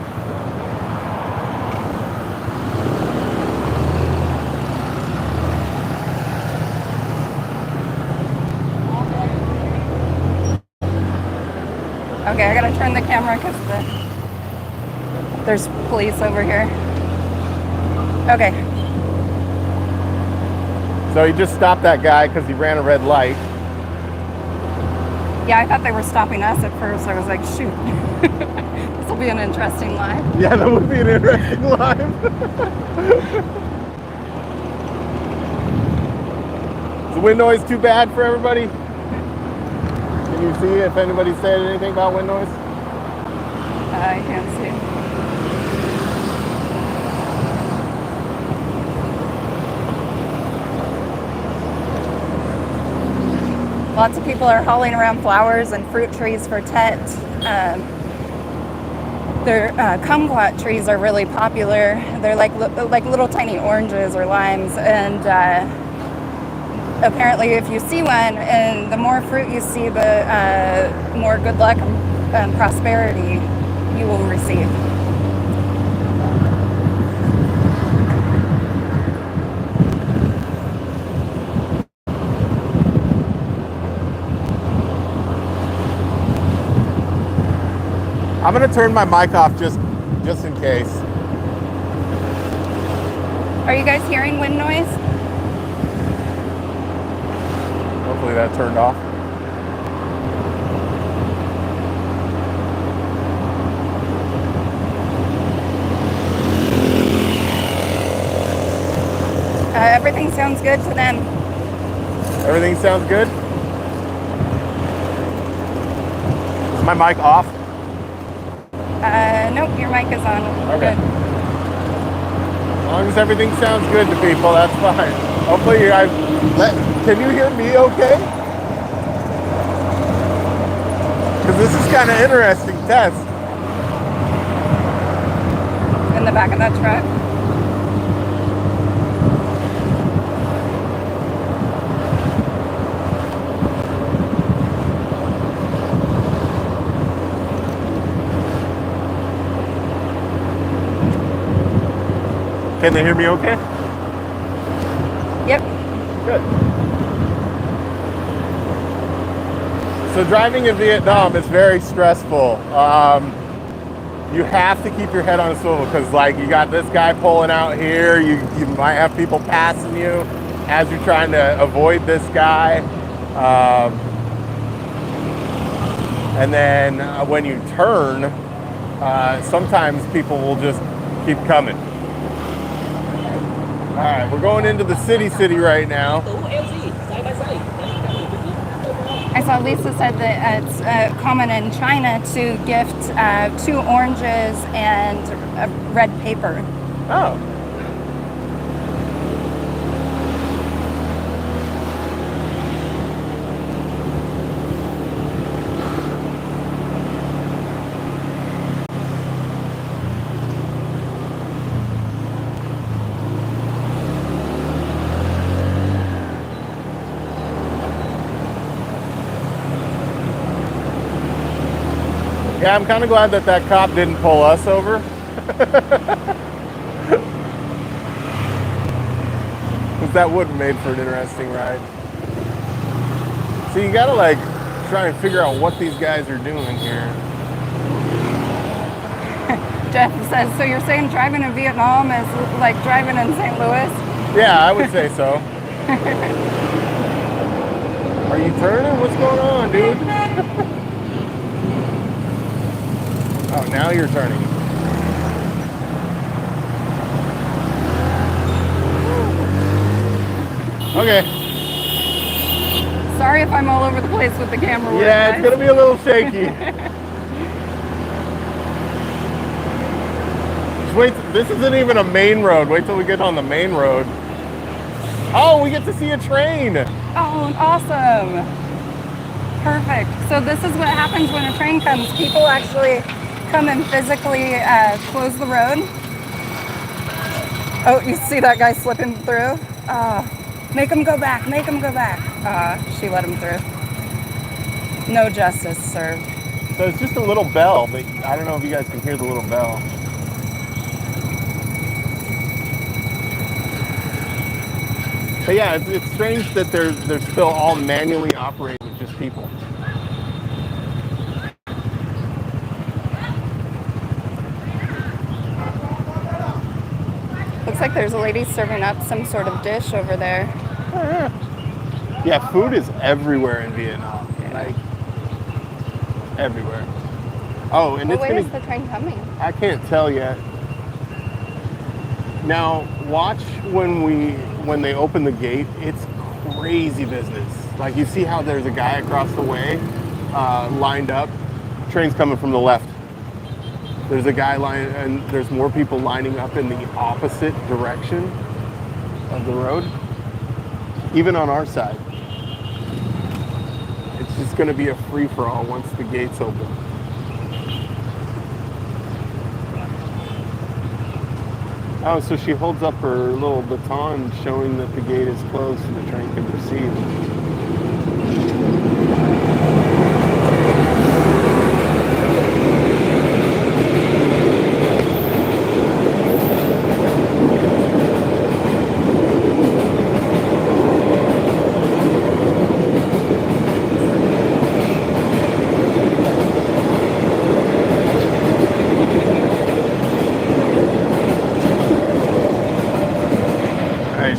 Okay, I gotta turn the camera because there's police over here. Okay. So he just stopped that guy because he ran a red light. Yeah, I thought they were stopping us at first. I was like, shoot, this will be an interesting live. Yeah, that would be an interesting live. Is the wind noise too bad for everybody? Can you see if anybody said anything about wind noise? I can't see. Lots of people are hauling around flowers and fruit trees for Tet. Their kumquat trees are really popular. They're like little tiny oranges or limes, and apparently if you see one, and the more fruit you see, the more good luck and prosperity you will receive. I'm gonna turn my mic off just in case. Are you guys hearing wind noise? Hopefully that turned off. Everything sounds good to them. Everything sounds good? Is my mic off? Nope, your mic is on. Okay. Good. As long as everything sounds good to people, that's fine. Hopefully can you hear me okay? Because this is kind of interesting test. In the back of that truck. Can they hear me okay? Yep. Good. So driving in Vietnam is very stressful. You have to keep your head on a swivel because like you got this guy pulling out here, you might have people passing you as you're trying to avoid this guy. And then when you turn, sometimes people will just keep coming. All right, we're going into the city right now. I saw Lisa said that it's common in China to gift 2 oranges and red paper. Oh. Yeah, I'm kind of glad that cop didn't pull us over. Because that would have made for an interesting ride. So you gotta like try and figure out what these guys are doing here. Jeff says, so you're saying driving in Vietnam is like driving in St. Louis? Yeah, I would say so. Are you turning? What's going on, dude? Oh, now you're turning. Okay. Sorry if I'm all over the place with the camera. Yeah, it's gonna be a little shaky. Just wait, this isn't even a main road. Wait till we get on the main road. Oh, we get to see a train. Oh, awesome. Perfect. So this is what happens when a train comes. People actually come and physically close the road. Oh, you see that guy slipping through? Make him go back, make him go back. She let him through. No justice served. So it's just a little bell, but I don't know if you guys can hear the little bell. But yeah, it's strange that they're still all manually operated with just people. Looks like there's a lady serving up some sort of dish over there. Yeah, food is everywhere in Vietnam. Like, everywhere. Oh, and What it's way gonna... is the train coming? I can't tell yet. Now, watch when they open the gate. It's crazy business. Like, you see how there's a guy across the way lined up. Train's coming from the left. There's a guy and there's more people lining up in the opposite direction of the road, even on our side. It's just going to be a free-for-all once the gates open. Oh, so she holds up her little baton showing that the gate is closed so the train can proceed.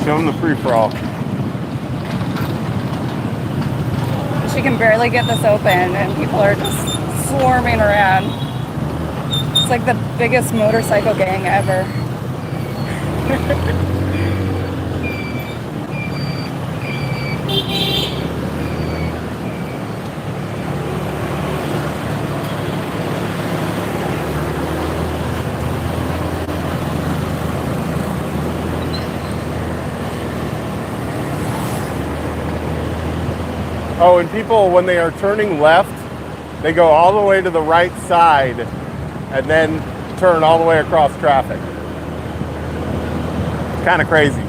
Show them the free-for-all. She can barely get this open and people are just swarming around. It's like the biggest motorcycle gang ever. Oh, and people, when they are turning left, they go all the way to the right side and then turn all the way across traffic. It's kind of crazy.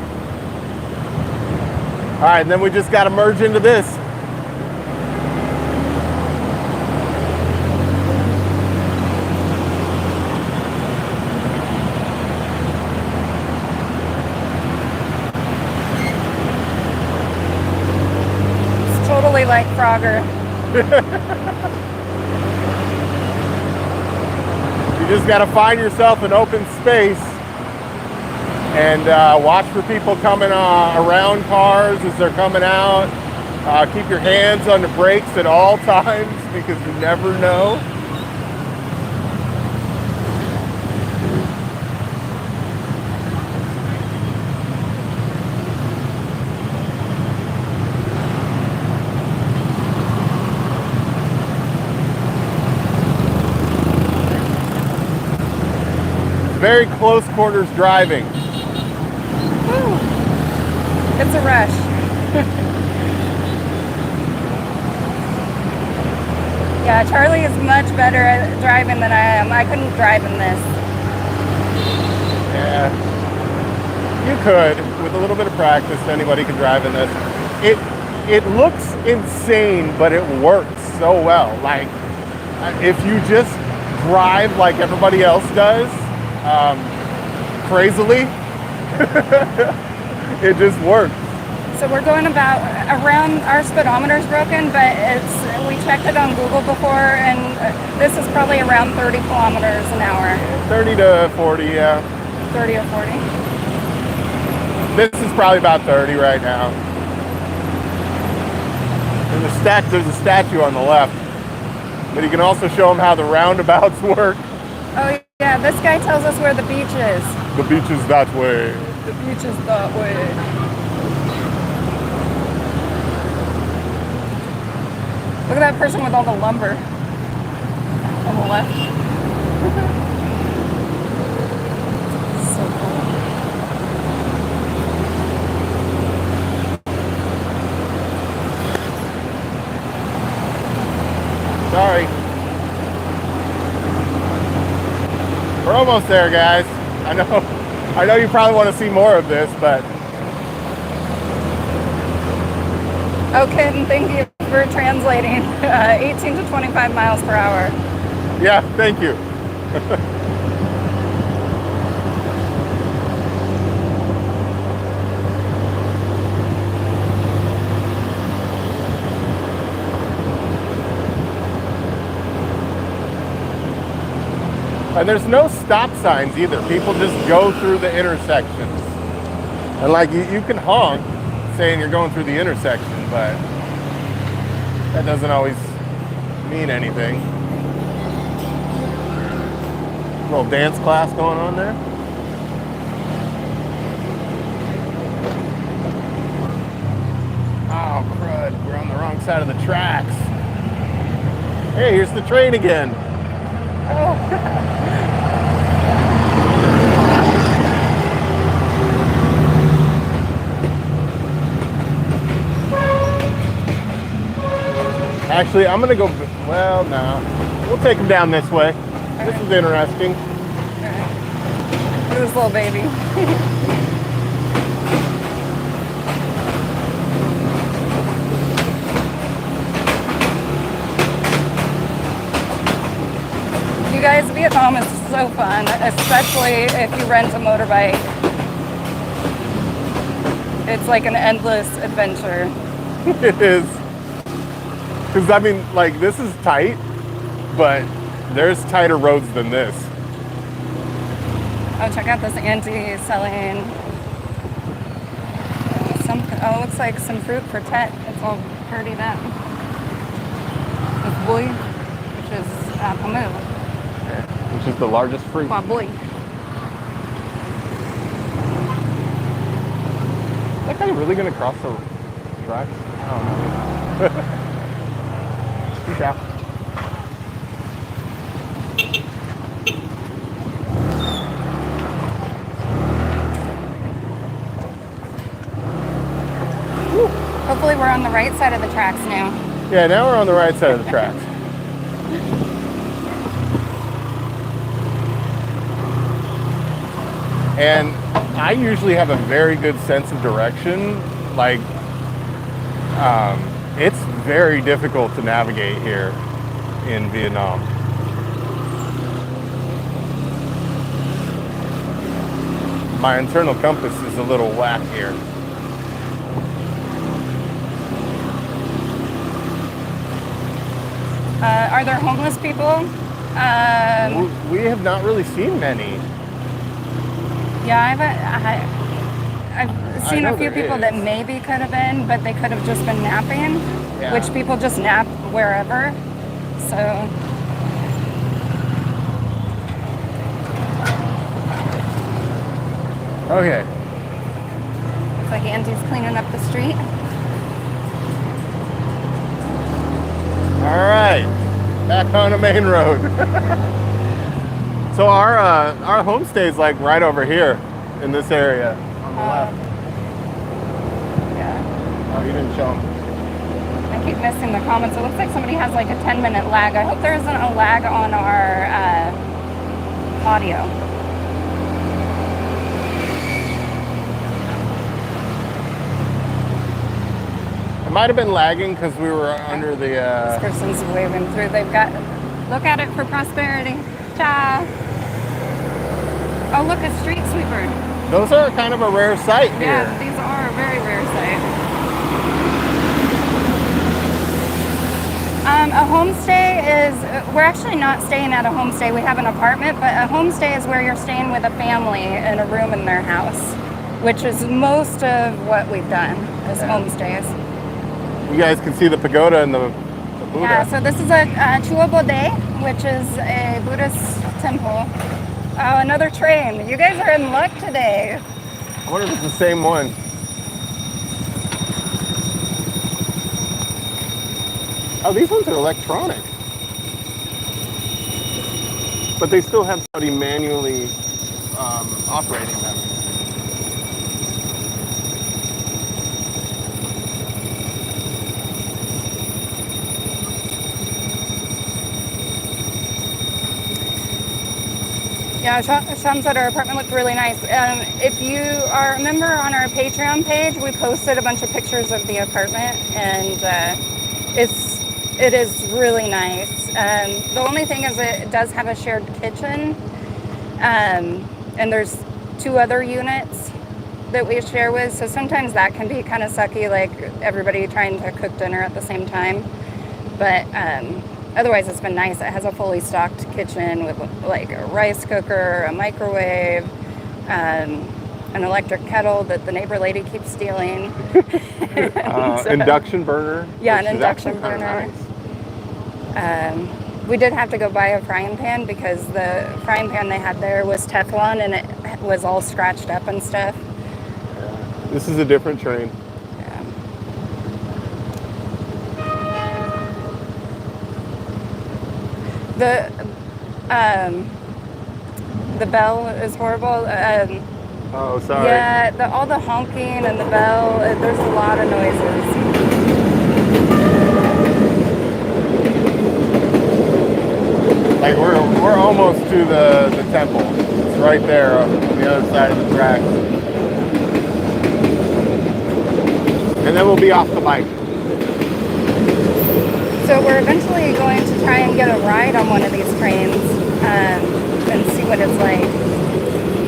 All right, and then we just got to merge into this. Totally like Frogger. You just got to find yourself an open space and watch for people coming around cars as they're coming out. Keep your hands on the brakes at all times because you never know. Very close quarters driving. Woo. It's a rush. Yeah, Charlie is much better at driving than I am. I couldn't drive in this. Yeah, you could. With a little bit of practice, anybody can drive in this. It looks insane, but it works so well. Like, if you just drive like everybody else does, crazily, it just works. So we're going around, our speedometer's broken, but we checked it on Google before, and this is probably around 30 kilometers an hour. 30 to 40, yeah. 30 or 40. This is probably about 30 right now. There's a statue on the left, but you can also show them how the roundabouts work. Oh yeah, this guy tells us where the beach is. The beach is that way. The beach is that way. Look at that person with all the lumber on the left. So cool. Sorry. We're almost there, guys. I know you probably want to see more of this, but... Okay, thank you. We're translating 18 to 25 miles per hour. Yeah, thank you. And there's no stop signs either. People just go through the intersections. And like you can honk saying you're going through the intersection, but that doesn't always mean anything. Little dance class going on there. Oh crud, we're on the wrong side of the tracks. Hey, here's the train again. Oh. Actually, I'm gonna go, well, no. We'll take him down this way. This is interesting. This little baby. You guys, Vietnam is so fun, especially if you rent a motorbike. It's like an endless adventure. It is. Because, I mean, like, this is tight, but there's tighter roads than this. Oh, check out this auntie selling some, oh, it looks like some fruit for Tet. It's all prettied up. With boy, which is pamu. Which is the largest fruit. Boy. That guy really going to cross the tracks? I don't know. Peace out. Hopefully we're on the right side of the tracks now. Yeah, now we're on the right side of the tracks. And I usually have a very good sense of direction. Like, it's very difficult to navigate here in Vietnam. My internal compass is a little whack here. Are there homeless people? We have not really seen many. Yeah, I've seen a few people is. that maybe could have been, but they could have just been napping, Yeah. which people just nap wherever. So. Okay. It's like Auntie's cleaning up the street. All right, back on the main road. So our homestay is like right over here in this area on the left. Yeah. Oh, you didn't show them. I keep missing the comments. It looks like somebody has like a 10-minute lag. I hope there isn't a lag on our audio. It might have been lagging because we were under the. This person's waving through. They've got, look at it for prosperity. Ciao. Oh, look, a street sweeper. Those are kind of a rare sight here. Yeah, these are a very rare sight. A homestay is, we're actually not staying at a homestay. We have an apartment, but a homestay is where you're staying with a family in a room in their house, which is most of what we've done is homestays. You guys can see the pagoda and the Buddha. Yeah, so this is a Chua Bodhi, which is a Buddhist temple. Oh, another train. You guys are in luck today. I wonder if it's the same one. Oh, these ones are electronic. But they still have somebody manually operating them. Yeah, Sean said our apartment looked really nice. If you are a member on our Patreon page, we posted a bunch of pictures of the apartment, and It is really nice. The only thing is it does have a shared kitchen, and there's 2 other units that we share with, so sometimes that can be kind of sucky, like everybody trying to cook dinner at the same time. But otherwise it's been nice. It has a fully stocked kitchen with like a rice cooker, a microwave, an electric kettle that the neighbor lady keeps stealing. So, induction burner. Yeah, an induction burner. Nice. We did have to go buy a frying pan because the frying pan they had there was Teflon and it was all scratched up and stuff. This is a different train. Yeah. The bell is horrible. Oh, sorry. Yeah, all the honking and the bell, there's a lot of noises. Like we're almost to the temple. It's right there on the other side of the tracks. And then we'll be off the bike. So we're eventually going to try and get a ride on one of these trains and see what it's like.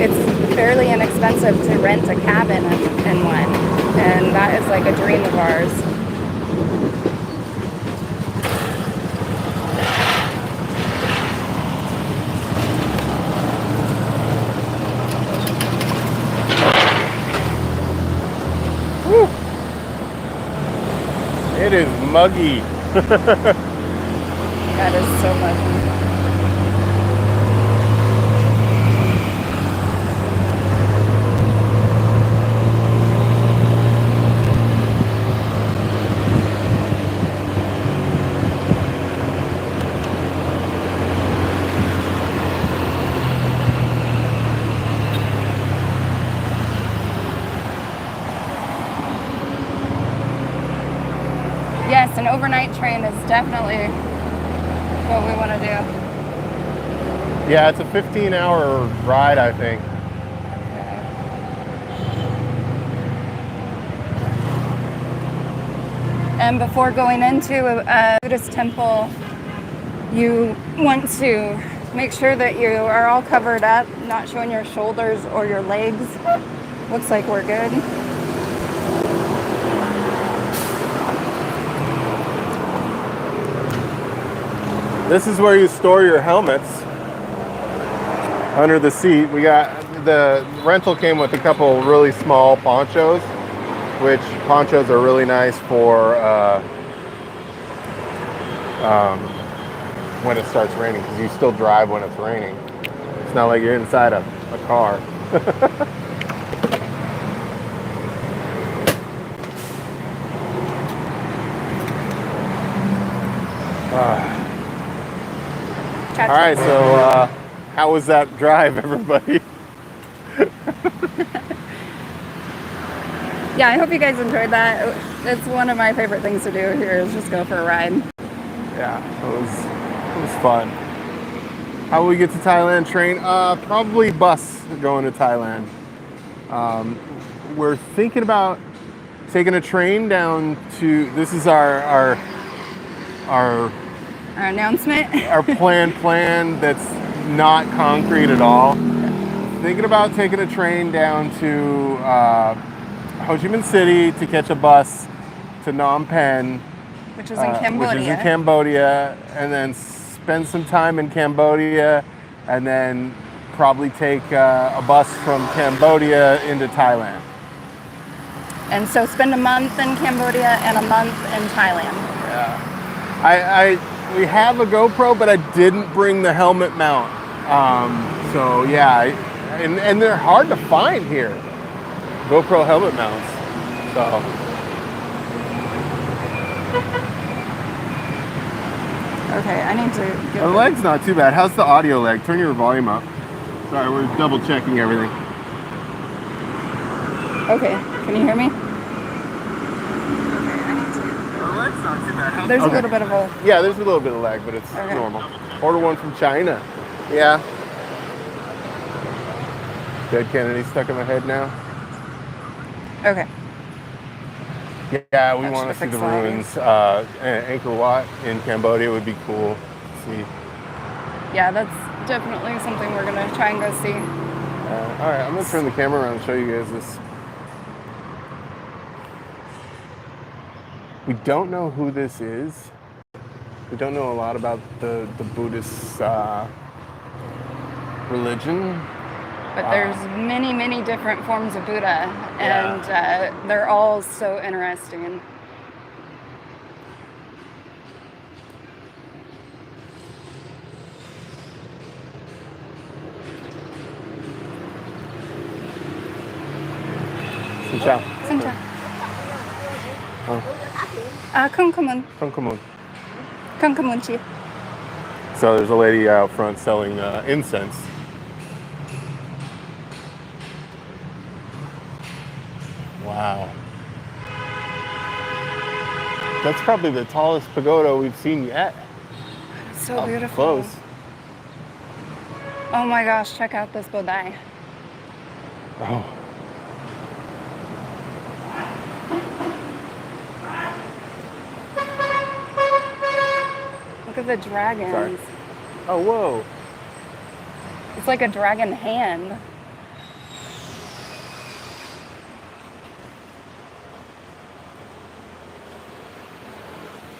It's fairly inexpensive to rent a cabin in one, and that is like a dream of ours. Woo. It is muggy. That is so muggy. Yes, an overnight train is definitely what we want to do. Yeah, it's a 15-hour ride, I think. Okay. And before going into a Buddhist temple, you want to make sure that you are all covered up, not showing your shoulders or your legs. Looks like we're good. This is where you store your helmets, under the seat. We got, the rental came with a couple really small ponchos, which ponchos are really nice for when it starts raining, because you still drive when it's raining. It's not like you're inside a car. All right, so how was that drive, everybody? Yeah, I hope you guys enjoyed that. It's one of my favorite things to do here is just go for a ride. Yeah, it was fun. How will we get to Thailand? Train? Probably bus going to Thailand. We're thinking about taking a train down to, this is our announcement. Our plan that's not concrete at all. Thinking about taking a train down to Ho Chi Minh City to catch a bus to Phnom Penh, Which is in Cambodia. And then spend some time in Cambodia, and then probably take a bus from Cambodia into Thailand. And so spend a month in Cambodia and a month in Thailand. Yeah. We have a GoPro, but I didn't bring the helmet mount. So yeah, and they're hard to find here. GoPro helmet mounts. So. Okay, I need to get The leg's not too bad. How's the audio leg? Turn your volume up. Sorry, we're double checking everything. Okay, can you hear me? Not too bad. There's a little bit of a... Yeah, there's a little bit of lag, but it's normal. Order one from China. Yeah. Dead Kennedy stuck in my head now. Okay. Yeah, we That want to should've see the fixed that. ruins. Angkor Wat in Cambodia would be cool to see. Yeah, that's definitely something we're gonna try and go see. All right, I'm gonna turn the camera around and show you guys this. We don't know who this is. We don't know a lot about the Buddhist religion. But there's many, many different forms of Buddha, and they're all so interesting. Xin chào. Xin chào. Không cảm ơn. Không cảm ơn. Không cảm ơn chị. So there's a lady out front selling incense. Wow. That's probably the tallest pagoda we've seen yet. So beautiful. Close. Oh my gosh, check out this bodai. Oh. Look at the dragons. Sorry. Oh, whoa. It's like a dragon hand.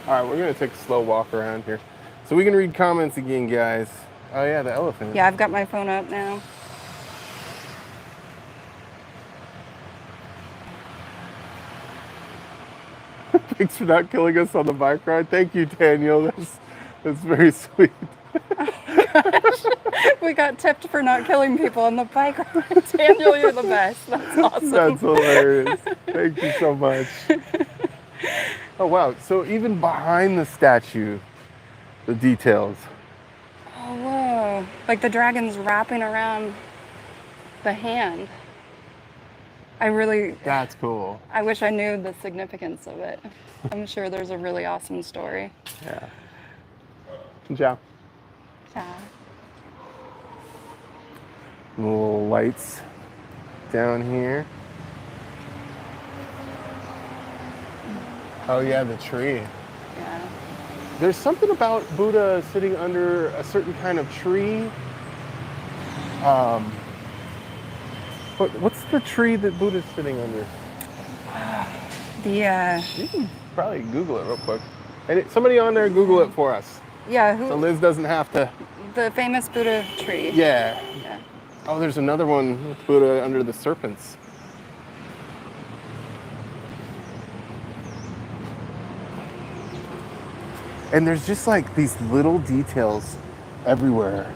All right, we're going to take a slow walk around here. So we can read comments again, guys. Oh, yeah, the elephant. Yeah, I've got my phone up now. Thanks for not killing us on the bike ride. Thank you, Daniel. That's very sweet. We got tipped for not killing people on the bike ride. Daniel, you're the best. That's awesome. That's hilarious. Thank you so much. Oh, wow. So even behind the statue, the details. Oh, whoa. Like the dragon's wrapping around the hand. That's cool. I wish I knew the significance of it. I'm sure there's a really awesome story. Yeah. Ciao. Yeah. Little lights down here. Oh yeah, the tree. Yeah. There's something about Buddha sitting under a certain kind of tree. What's the tree that Buddha's sitting under? You can probably Google it real quick. And somebody on there, Google it for us. Yeah, So Liz doesn't have to. the famous Buddha tree. Yeah. Yeah. Oh, there's another one with Buddha under the serpents. And there's just like these little details everywhere.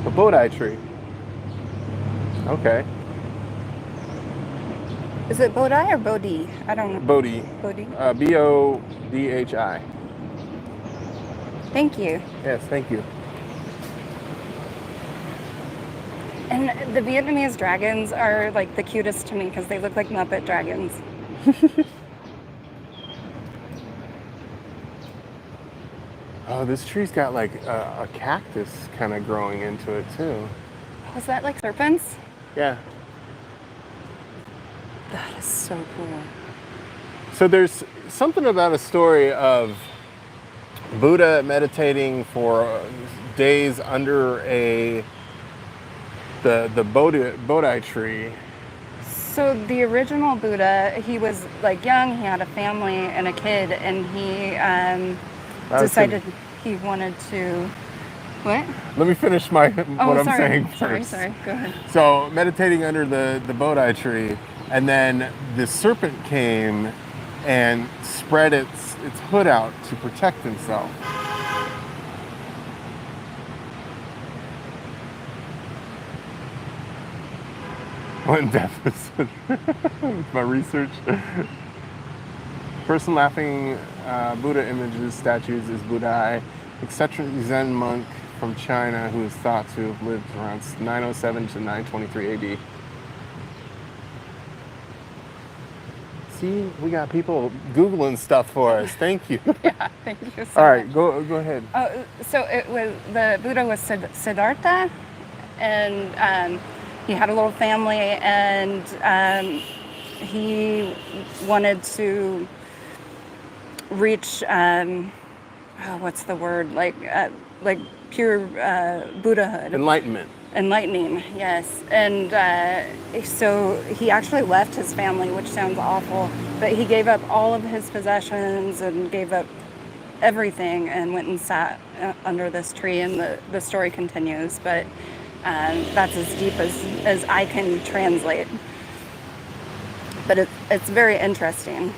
A Bodhi tree. Okay. Is it Bodhi or Bodhi? I don't know. Bodhi. Bodhi. Bodhi. Thank you. Yes, thank you. And the Vietnamese dragons are like the cutest to me because they look like Muppet dragons. Oh, this tree's got like a cactus kind of growing into it too. Was that like serpents? Yeah. That is so cool. So there's something about a story of Buddha meditating for days under the Bodhi tree. So the original Buddha, he was like young, he had a family and a kid, and he decided he wanted to. What? Let me finish what I'm saying first. Sorry, go ahead. So meditating under the Bodhi tree, and then the serpent came and spread its hood out to protect himself. What in deficit? My research. Person laughing Buddha images, statues is Buddha, eccentric Zen monk from China who is thought to have lived around 907 to 923 AD. see, we got people Googling stuff for us. Thank you. Yeah, thank you so much. All right, go ahead. Oh, so it was the Buddha was Siddhartha, and he had a little family, and he wanted to reach what's the word, like pure Buddhahood. Enlightening, yes. And so he actually left his family, which sounds awful, but he gave up all of his possessions and gave up everything and went and sat under this tree, and the story continues, but that's as deep as I can translate. But it's very interesting.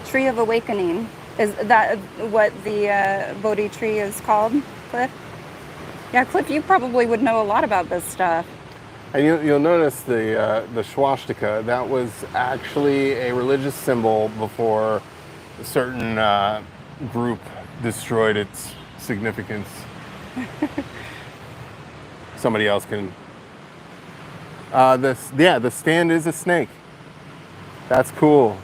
Tree of Awakening. Is that what the Bodhi tree is called, Cliff? Yeah, Cliff, you probably would know a lot about this stuff. And you'll notice the swastika, that was actually a religious symbol before a certain group destroyed its significance. Somebody else can. The stand is a snake. That's cool.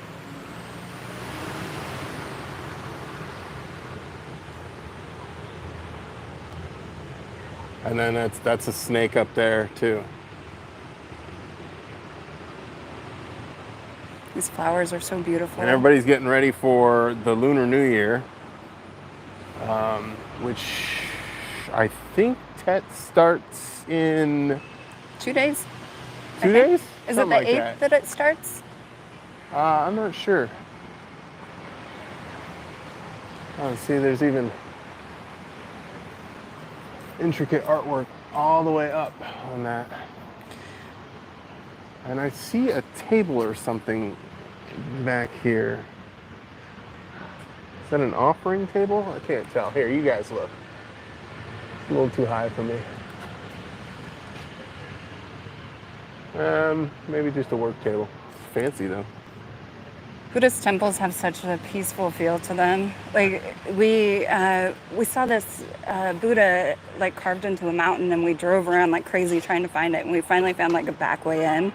And then that's a snake up there too. These flowers are so beautiful. And everybody's getting ready for the Lunar New Year, which I think Tet starts in 2 days. 2 days? Is it the 8th that it starts? I'm not sure. Oh, see, there's even intricate artwork all the way up on that. And I see a table or something back here. Is that an offering table? I can't tell. Here, you guys look. It's a little too high for me. Maybe just a work table. It's fancy though. Buddhist temples have such a peaceful feel to them. Like we saw this Buddha like carved into a mountain, and we drove around like crazy trying to find it, and we finally found like a back way in.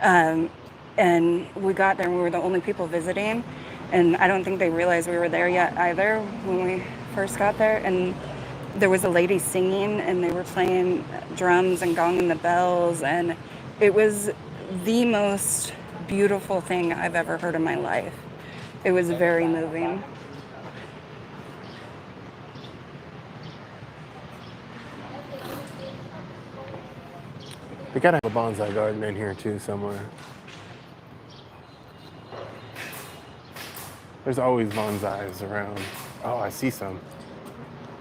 And we got there and we were the only people visiting, and I don't think they realized we were there yet either when we first got there. And there was a lady singing, and they were playing drums and gonging the bells, and it was the most beautiful thing I've ever heard in my life. It was very moving. We gotta have a bonsai garden in here too somewhere. There's always bonsais around. Oh, I see some.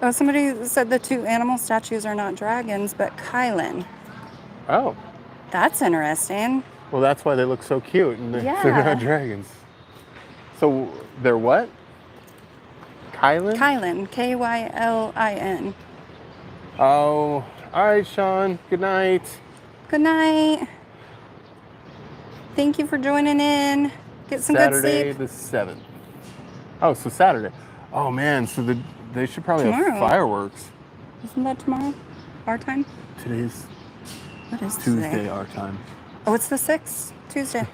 Oh, somebody said the two animal statues are not dragons, but Kylan. Oh. That's interesting. Well, that's why they look so cute, and they're not dragons. So they're what? Kylan? Kylan, K-Y-L-I-N. Oh, all right, Sean. Good night. Good night. Thank you for joining in. Get some Saturday good sleep. the 7th. Oh, so Saturday. Oh man, so they should probably have fireworks. Isn't that tomorrow? Our time? Today's What is Tuesday, today? our time. Oh, it's the 6th, Tuesday.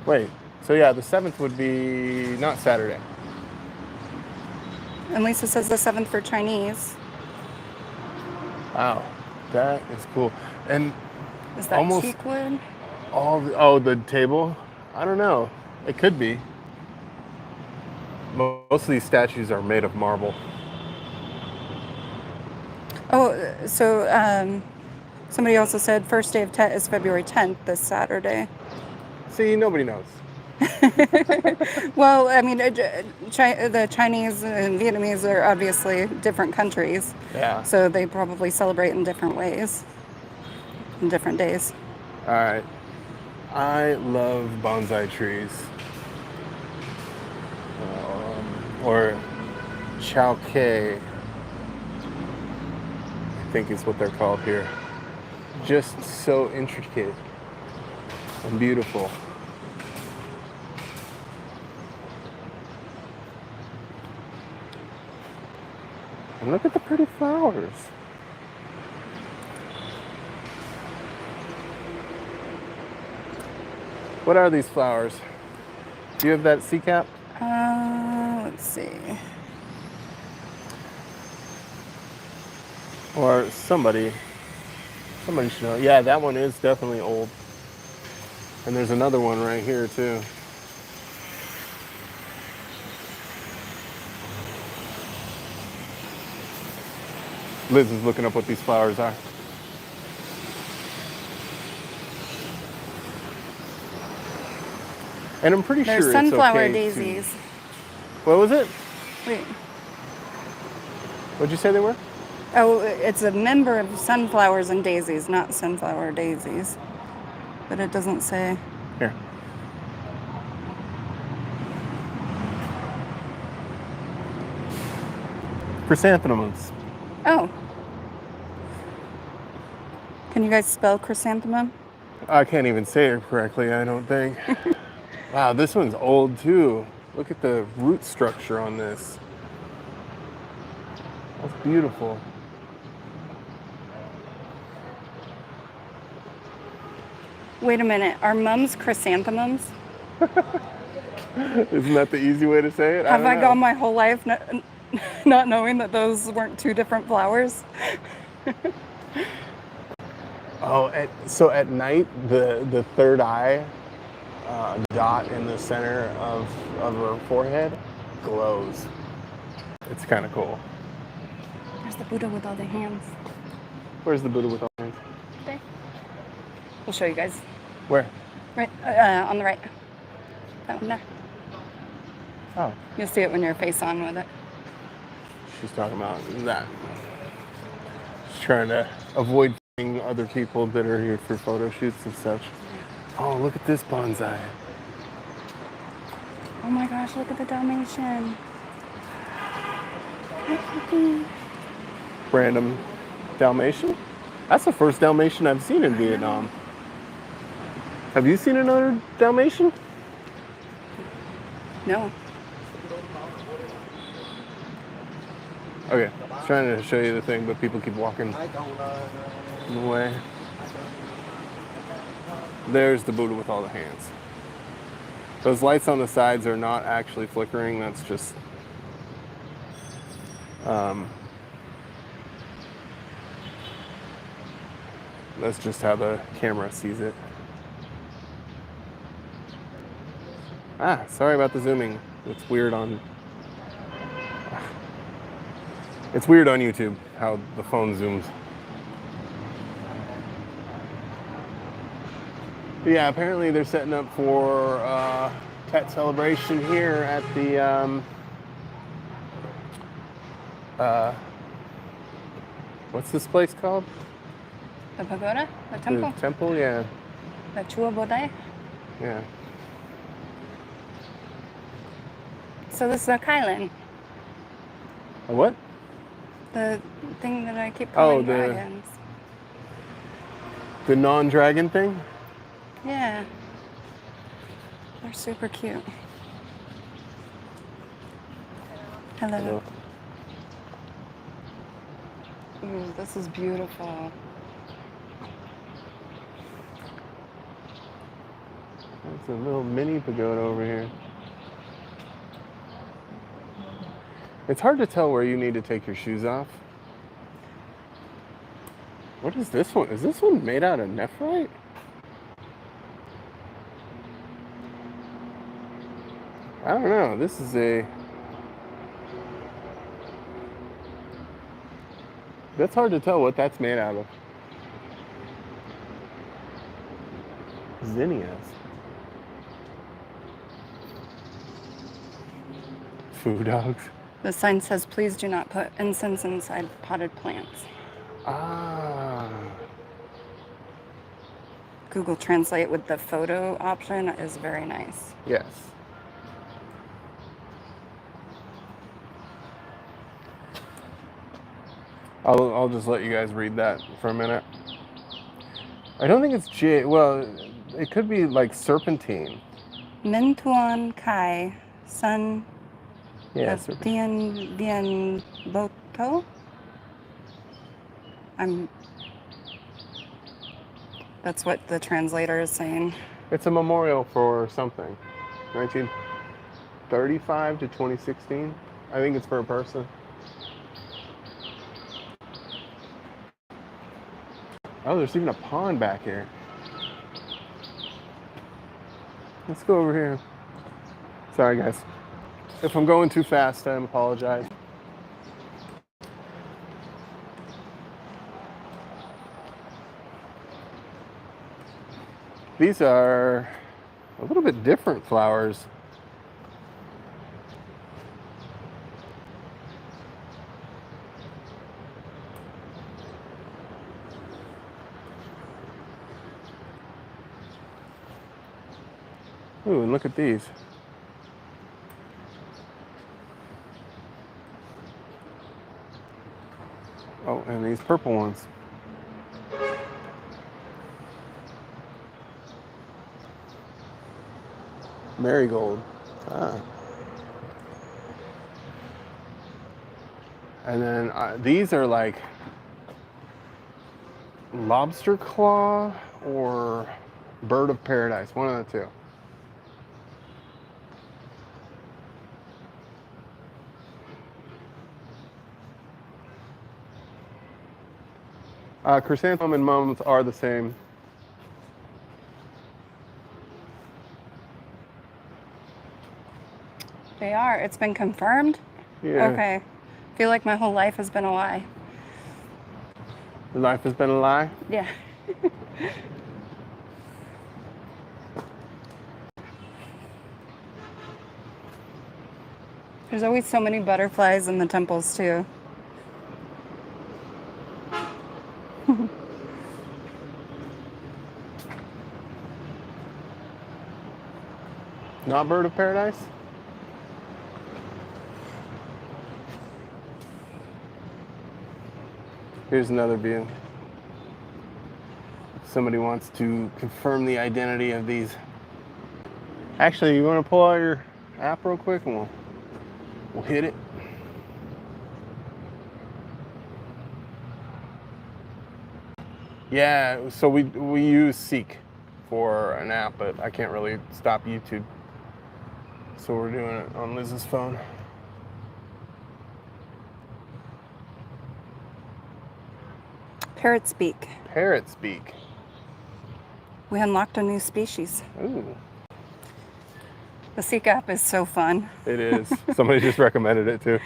Wait, so yeah, the 7th would be not Saturday. And Lisa says the 7th for Chinese. Wow, that is cool. And Is that almost teak wood? the table? I don't know. It could be. Most of these statues are made of marble. Oh, so somebody also said first day of Tet is February 10th, this Saturday. See, nobody knows. Well, I mean, the Chinese and Vietnamese are obviously different countries. Yeah. So they probably celebrate in different ways, in different days. All right. I love bonsai trees. Or chow kei, I think is what they're called here. Just so intricate and beautiful. And look at the pretty flowers. What are these flowers? Do you have that sea cap? Let's see. Or somebody should know. Yeah, that one is definitely old. And there's another one right here too. Liz is looking up what these flowers are. And I'm pretty They're sure sunflower it's okay daisies. What was it? Wait. What'd you say they were? Oh, it's a member of sunflowers and daisies, not sunflower daisies. But it doesn't say. Here. Chrysanthemums. Oh. Can you guys spell chrysanthemum? I can't even say it correctly, I don't think. Wow, this one's old too. Look at the root structure on this. That's beautiful. Wait a minute. Are mums chrysanthemums? Isn't that the easy way to say it? Have don't I know. gone my whole life not knowing that those weren't two different flowers? Oh, so at night, the third eye dot in the center of her forehead glows. It's kind of cool. There's the Buddha with all the hands. Where's the Buddha with all hands? There. We'll show you guys. Where? Right, on the right. That one there. Oh, You'll see it when you're face on with it. she's talking about that. She's trying to avoid seeing other people that are here for photo shoots and such. Oh, look at this bonsai. Oh my gosh, look at the Dalmatian. Random Dalmatian? That's the first Dalmatian I've seen in Vietnam. Have you seen another Dalmatian? No. Okay, I was trying to show you the thing, but people keep walking away. There's the Buddha with all the hands. Those lights on the sides are not actually flickering, that's just how the camera sees it. Ah, sorry about the zooming. It's weird on YouTube how the phone zooms. But yeah, apparently they're setting up for Tet celebration here at the what's this place called? The pagoda? The temple? The temple, yeah. The Chua Bodai? Yeah. So this is a Kylan. A what? The thing that I keep calling the- dragons. The non-dragon thing? Yeah. They're super cute. Hello. Ooh, this is beautiful. That's a little mini pagoda over here. It's hard to tell where you need to take your shoes off. What is this one? Is this one made out of nephrite? I don't know. This is that's hard to tell what that's made out of. Zinnias. Food dogs. The sign says, please do not put incense inside potted plants. Ah. Google Translate with the photo option is very nice. Yes. I'll just let you guys read that for a minute. I don't think it's well, it could be like serpentine. Minh Tuan Kai Sun Yeah, Dien Dien Boto. That's what the translator is saying. It's a memorial for something. 1935 to 2016. I think it's for a person. Oh, there's even a pond back here. Let's go over here. Sorry, guys. If I'm going too fast, I apologize. These are a little bit different flowers. Ooh, and look at these. Oh, and these purple ones. Marigold. Ah. And then these are like lobster claw or bird of paradise, one of the two. Chrysanthemum and mums are the same. They are. It's been confirmed? Yeah. Okay. I feel like my whole life has been a lie. Your life has been a lie? Yeah. There's always so many butterflies in the temples, too. Not bird of paradise? Here's another view. Somebody wants to confirm the identity of these. Actually, you want to pull out your app real quick and we'll hit it. Yeah, so we use Seek for an app, but I can't really stop YouTube. So we're doing it on Liz's phone. Parrot speak. Parrot speak. We unlocked a new species. Ooh. The Seek app is so fun. It is. Somebody just recommended it too.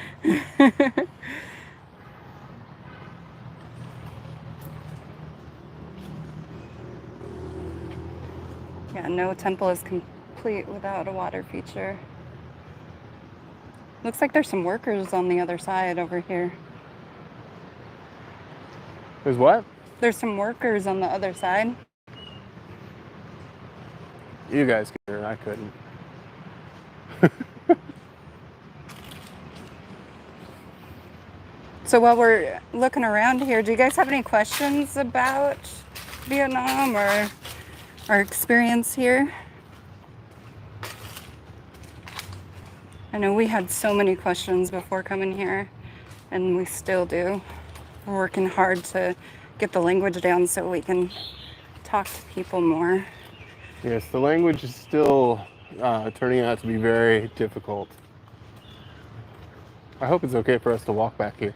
Yeah, no temple is complete without a water feature. Looks like there's some workers on the other side over here. There's what? There's some workers on the other side. You guys could hear it, I couldn't. So while we're looking around here, do you guys have any questions about Vietnam or our experience here? I know we had so many questions before coming here, and we still do. We're working hard to get the language down so we can talk to people more. Yes, the language is still turning out to be very difficult. I hope it's okay for us to walk back here.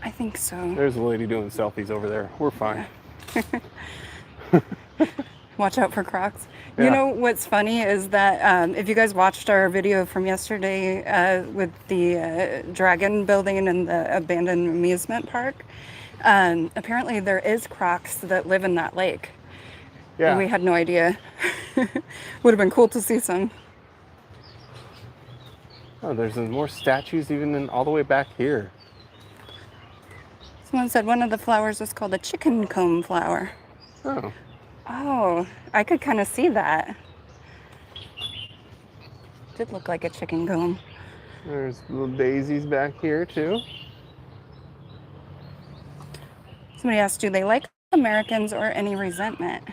I think so. There's a lady doing selfies over there. We're fine. Yeah. Watch out for Crocs. Yeah. You know what's funny is that if you guys watched our video from yesterday with the dragon building and the abandoned amusement park, apparently there is Crocs that live in that lake. Yeah. And we had no idea. Would have been cool to see some. Oh, there's more statues even all the way back here. Someone said one of the flowers is called a chicken comb flower. Oh. Oh, I could kind of see that. Did look like a chicken comb. There's little daisies back here too. Somebody asked, do they like Americans or any resentment?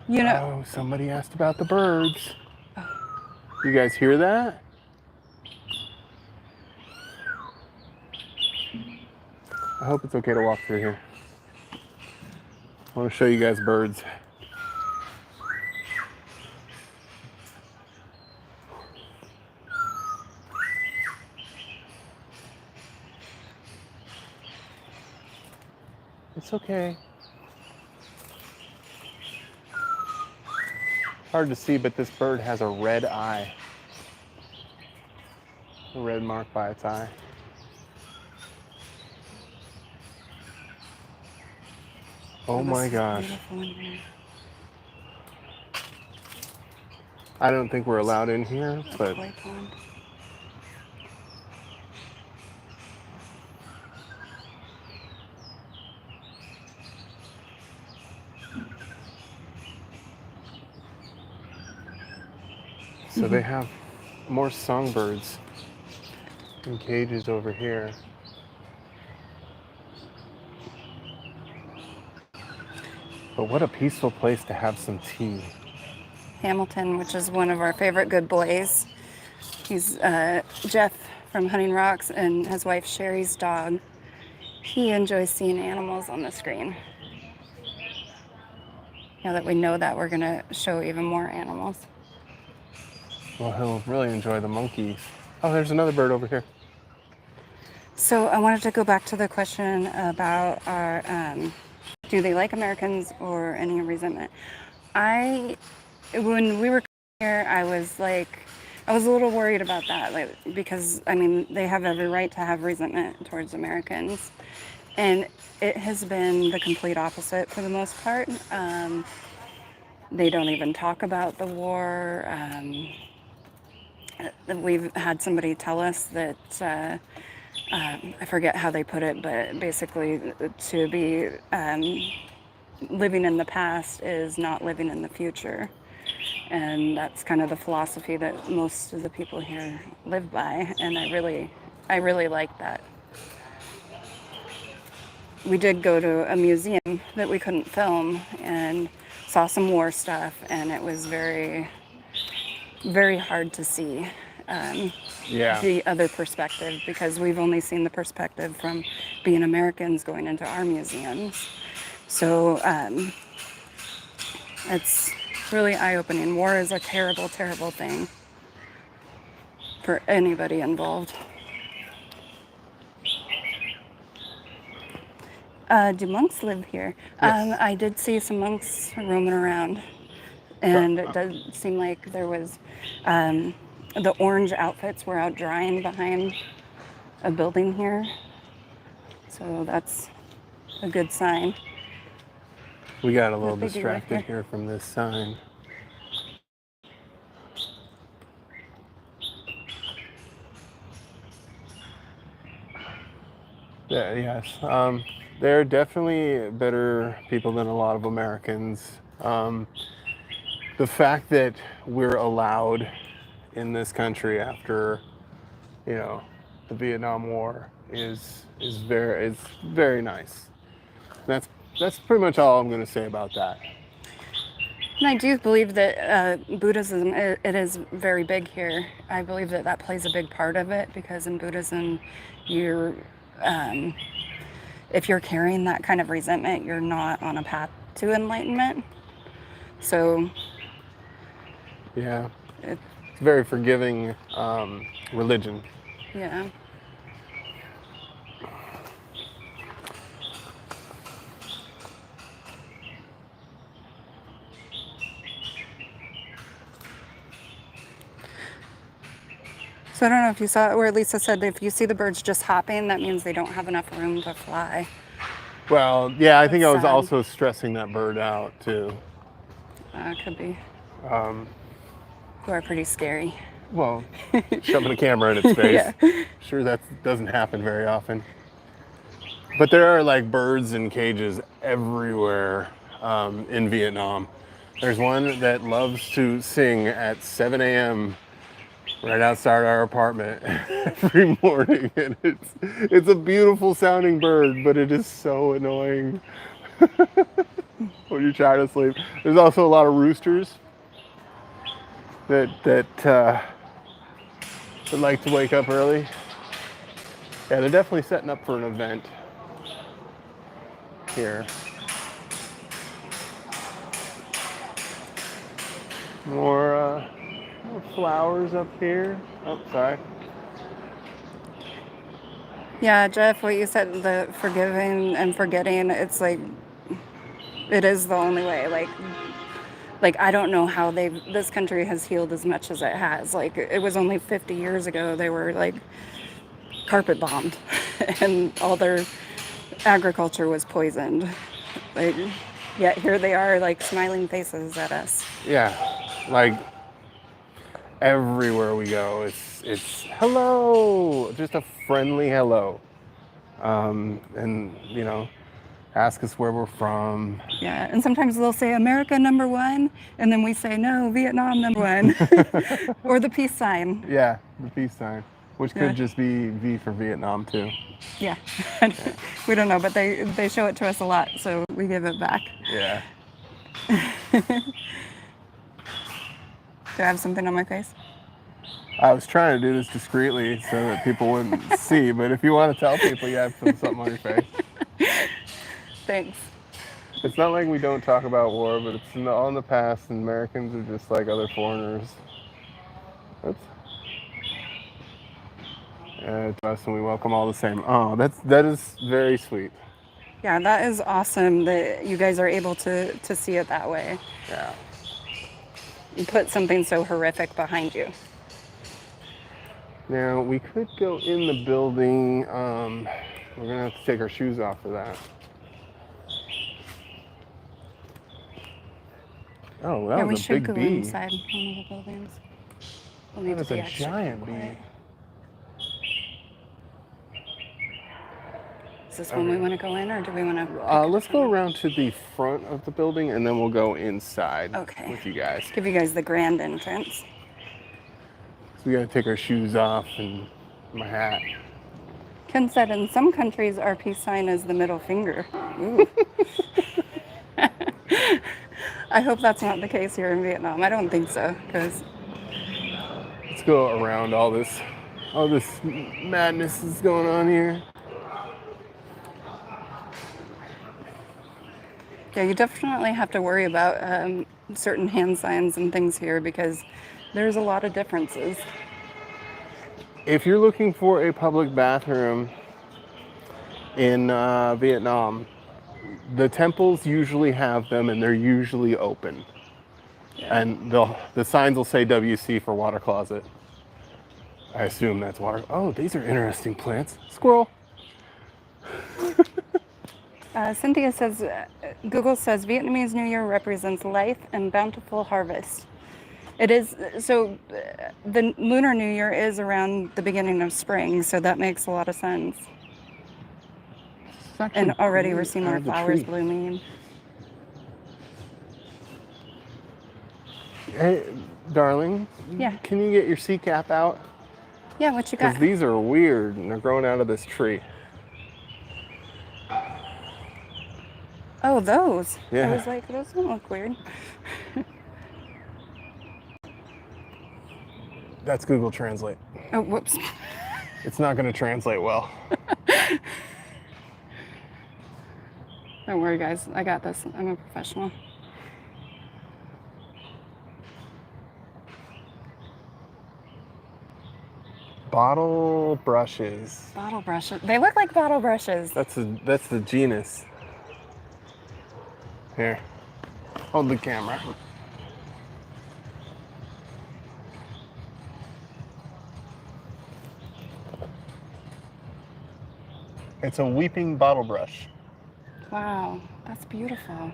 You know. Oh, somebody asked about the birds. You guys hear that? I hope it's okay to walk through here. I want to show you guys birds. It's okay. Hard to see, but this bird has a red eye. A red mark by its eye. Oh my gosh. I don't think we're allowed in here, but so they have more songbirds in cages over here. But what a peaceful place to have some tea. Hamilton, which is one of our favorite good boys. He's Jeff from Hunting Rocks and his wife Sherry's dog. He enjoys seeing animals on the screen. Now that we know that, we're going to show even more animals. Well, he'll really enjoy the monkeys. Oh, there's another bird over here. So I wanted to go back to the question about our, do they like Americans or any resentment? When we were here, I was a little worried about that, because I mean, they have every right to have resentment towards Americans, and it has been the complete opposite for the most part. They don't even talk about the war. We've had somebody tell us that, I forget how they put it, but basically to be living in the past is not living in the future. And that's kind of the philosophy that most of the people here live by, and I really like that. We did go to a museum that we couldn't film and saw some war stuff, and it was very, very hard to see the other perspective, because we've only seen the perspective from being Americans going into our museums. So it's really eye-opening. War is a terrible, terrible thing for anybody involved. Do monks live here? Yes. I did see some monks roaming around, and it does seem like there was the orange outfits were out drying behind a building here, so that's a good sign. We got a little distracted here from this sign. Yeah, yes. They're definitely better people than a lot of Americans. The fact that we're allowed in this country after, the Vietnam War is very nice. That's pretty much all I'm going to say about that. And I do believe that Buddhism, it is very big here. I believe that plays a big part of it, because in Buddhism, if you're carrying that kind of resentment, you're not on a path to enlightenment. So yeah, it's a very forgiving religion. Yeah. So I don't know if you saw where Lisa said if you see the birds just hopping, that means they don't have enough room to fly. Well, yeah, I think I was sad. also stressing that bird out too. Could be. Who are pretty scary. Well, shoving a camera in its face. Yeah. Sure, that doesn't happen very often. But there are like birds in cages everywhere in Vietnam. There's one that loves to sing at 7 a.m. right outside our apartment every morning, and it's a beautiful sounding bird, but it is so annoying when you try to sleep. There's also a lot of roosters that like to wake up early. Yeah, they're definitely setting up for an event here. More flowers up here. Oh, sorry. Yeah, Jeff, what you said, the forgiving and forgetting, it's like, it is the only way. Like I don't know how this country has healed as much as it has. Like it was only 50 years ago they were like carpet bombed and all their agriculture was poisoned. Like, yet here they are, like smiling faces at us. Yeah, like everywhere we go, it's hello, just a friendly hello, and you know, ask us where we're from. Yeah, and sometimes they'll say America #1, and then we say no, Vietnam #1, or the peace sign. Yeah, the peace sign, which Yeah. could just be V for Vietnam too. Yeah, we don't know, but they show it to us a lot, so we give it back. Yeah. Do I have something on my face? I was trying to do this discreetly so that people wouldn't see, but if you want to tell people you have something on your face. Thanks. It's not like we don't talk about war, but it's all in the past, and Americans are just like other foreigners. To us, and we welcome all the same. Oh, that is very sweet. Yeah, that is awesome that you guys are able to see it that way. Yeah. You put something so horrific behind you. Now, we could go in the building. We're going to have to take our shoes off for that. Oh, that Yeah, was we a should big go bee. inside one of the buildings. We'll need That to is be a extra giant quiet. bee. Is this one we want to go in, or do we want to? Let's go around to the front of the building, and then we'll go inside with you guys. Give you guys the grand entrance. So we got to take our shoes off and my hat. Ken said in some countries our peace sign is the middle finger. Ooh. I hope that's not the case here in Vietnam. I don't think so, because Let's go around all this madness is going on here. yeah, you definitely have to worry about certain hand signs and things here because there's a lot of differences. If you're looking for a public bathroom in Vietnam, the temples usually have them, and they're usually open. Yeah. And the signs will say WC for water closet. I assume that's water. Oh, these are interesting plants. Squirrel. Cynthia says, Google says Vietnamese New Year represents life and bountiful harvest. It is, so the Lunar New Year is around the beginning of spring, so that makes a lot of sense. And already we're seeing more flowers blooming. Hey, darling. Yeah. Can you get your sea cap out? Yeah, what you got? Because these are weird, and they're growing out of this tree. Oh, those. Yeah. I was like, those don't look weird. That's Google Translate. Oh, whoops. It's not going to translate well. Don't worry, guys. I got this. I'm a professional. Bottle brushes. Bottle brushes. They look like bottle brushes. That's the genus. Here, hold the camera. It's a weeping bottle brush. Wow, that's beautiful.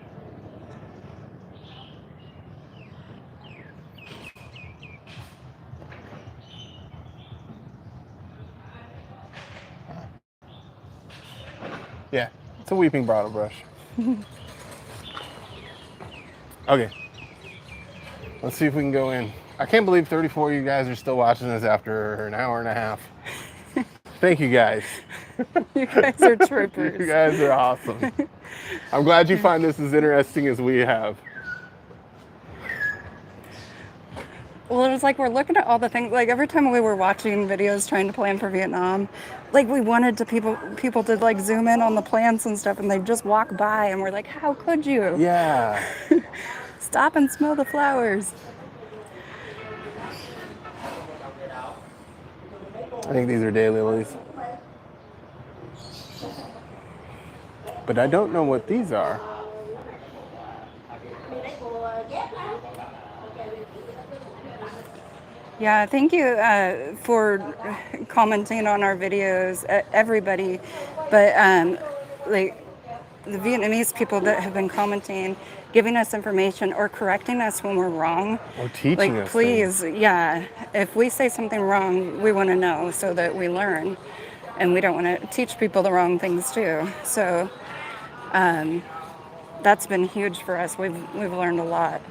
Yeah, it's a weeping bottle brush. Okay, let's see if we can go in. I can't believe 34 of you guys are still watching this after an hour and a half. Thank you guys. You guys are troopers. You guys are awesome. I'm glad you find this as interesting as we have. Well, it was like we're looking at all the things, like every time we were watching videos trying to plan for Vietnam, like we wanted to people to like zoom in on the plants and stuff, and they'd just walk by and we're like, how could you? Yeah. Stop and smell the flowers. I think these are daylilies. but I don't know what these are. Yeah, thank you for commenting on our videos, everybody. But like the Vietnamese people that have been commenting, giving us information or correcting us when we're wrong. Or teaching Like, us please, things. yeah, if we say something wrong, we want to know so that we learn. And we don't want to teach people the wrong things too. So that's been huge for us. We've learned a lot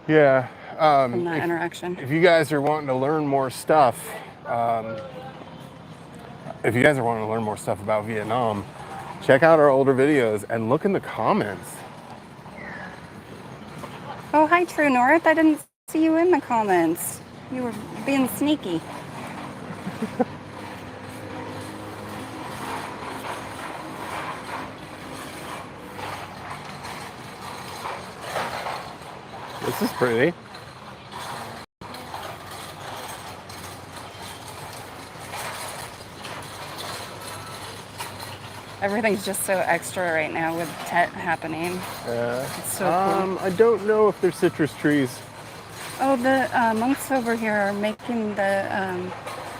Yeah. from that interaction. If you guys are wanting to learn more stuff, about Vietnam, check out our older videos and look in the comments. Oh, hi, True North. I didn't see you in the comments. You were being sneaky. This is pretty. Everything's just so extra right now with Tet happening. It's so cool. I don't know if they're citrus trees. Oh, the monks over here are making the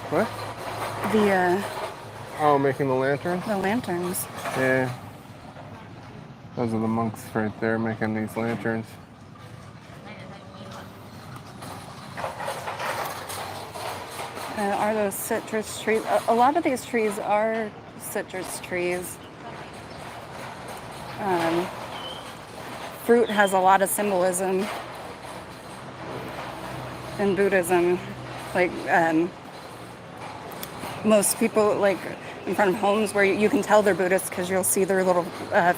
What? Oh, making the lanterns? the lanterns. Yeah. Those are the monks right there making these lanterns. Are those citrus trees? A lot of these trees are citrus trees. Fruit has a lot of symbolism in Buddhism. Like most people, like in front of homes where you can tell they're Buddhists because you'll see their little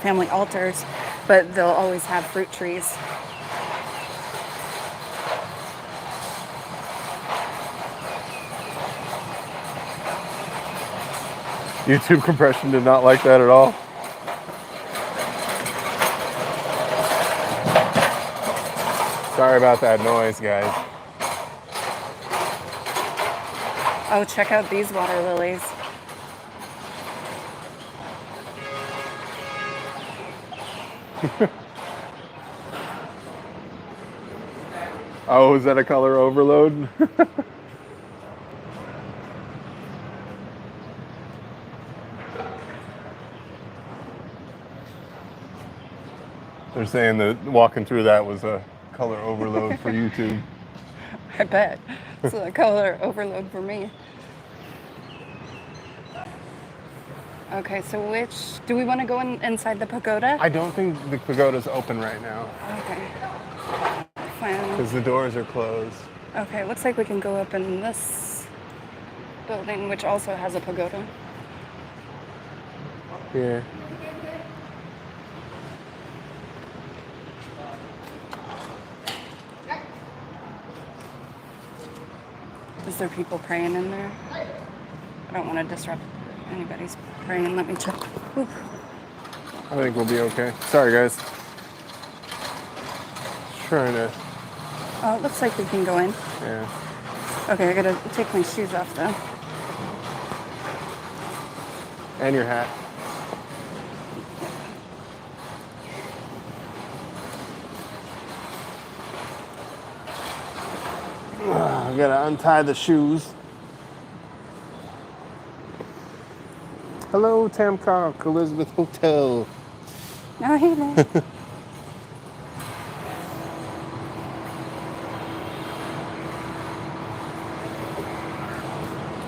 family altars, but they'll always have fruit trees. YouTube compression did not like that at all. Sorry about that noise, guys. Oh, check out these water lilies. Oh, is that a color overload? They're saying that walking through that was a color overload for YouTube. I bet. It's a color overload for me. Okay, so do we want to go inside the pagoda? I don't think the pagoda's open right now. Okay. Fine. Because the doors are closed. Okay, looks like we can go up in this building, which also has a pagoda. Yeah. Is there people praying in there? I don't want to disrupt anybody's praying. Let me check. Ooh. I think we'll be okay. Sorry, guys. Trying to. Oh, it looks like we can go in. Yeah. Okay, I gotta take my shoes off though. And your hat. I gotta untie the shoes. Hello, Tamcock, Elizabeth Hotel. Oh, hey there.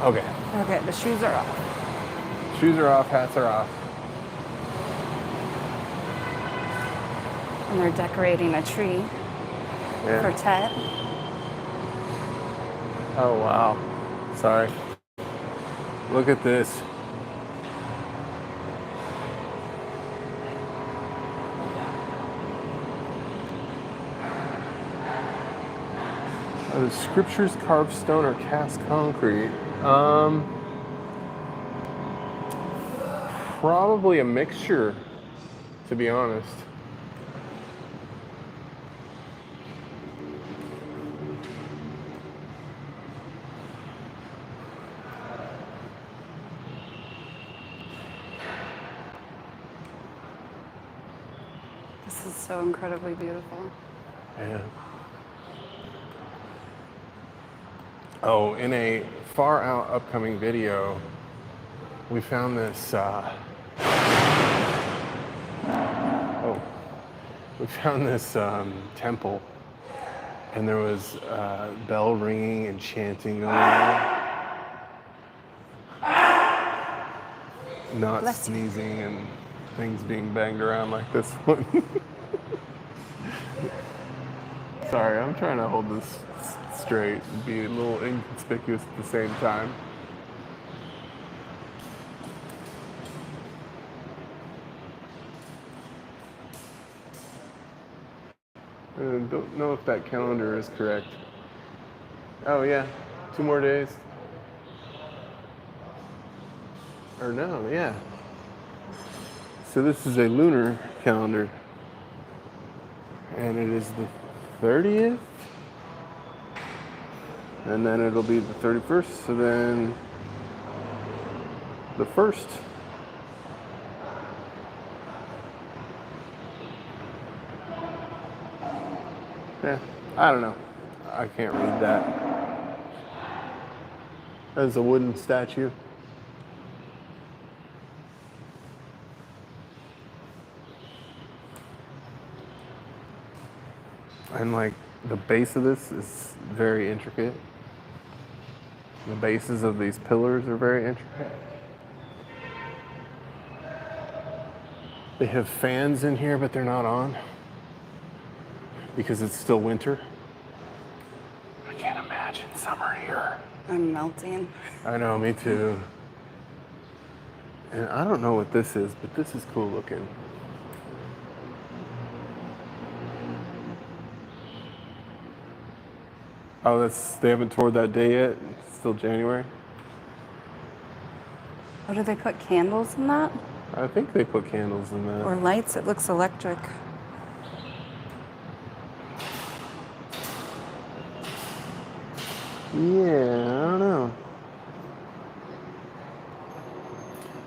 Okay. Okay, the shoes are off. Shoes are off, hats are off. And they're decorating a tree for Tet. Oh, wow. Sorry. Look at this. Are the scriptures carved stone or cast concrete? Probably a mixture, to be honest. is so incredibly beautiful. Yeah. Oh, in a far out upcoming video, we found this, temple, and there was bell ringing and chanting going on. Not Bless you. sneezing and things being banged around like this one. Sorry, I'm trying to hold this straight and be a little inconspicuous at the same time. I don't know if that calendar is correct. Oh yeah, 2 more days. Or no, yeah. So this is a lunar calendar. And it is the 30th. And then it'll be the 31st, so then the 1st. Yeah, I don't know. I can't read that. That's a wooden statue. And like the base of this is very intricate. The bases of these pillars are very intricate. They have fans in here, but they're not on because it's still winter. I can't imagine summer here. I'm melting. I know, me too. And I don't know what this is, but this is cool looking. Oh, they haven't toured that day yet? It's still January? Oh, do they put candles in that? I think they put candles in that. Or lights? It looks electric. Yeah, I don't know.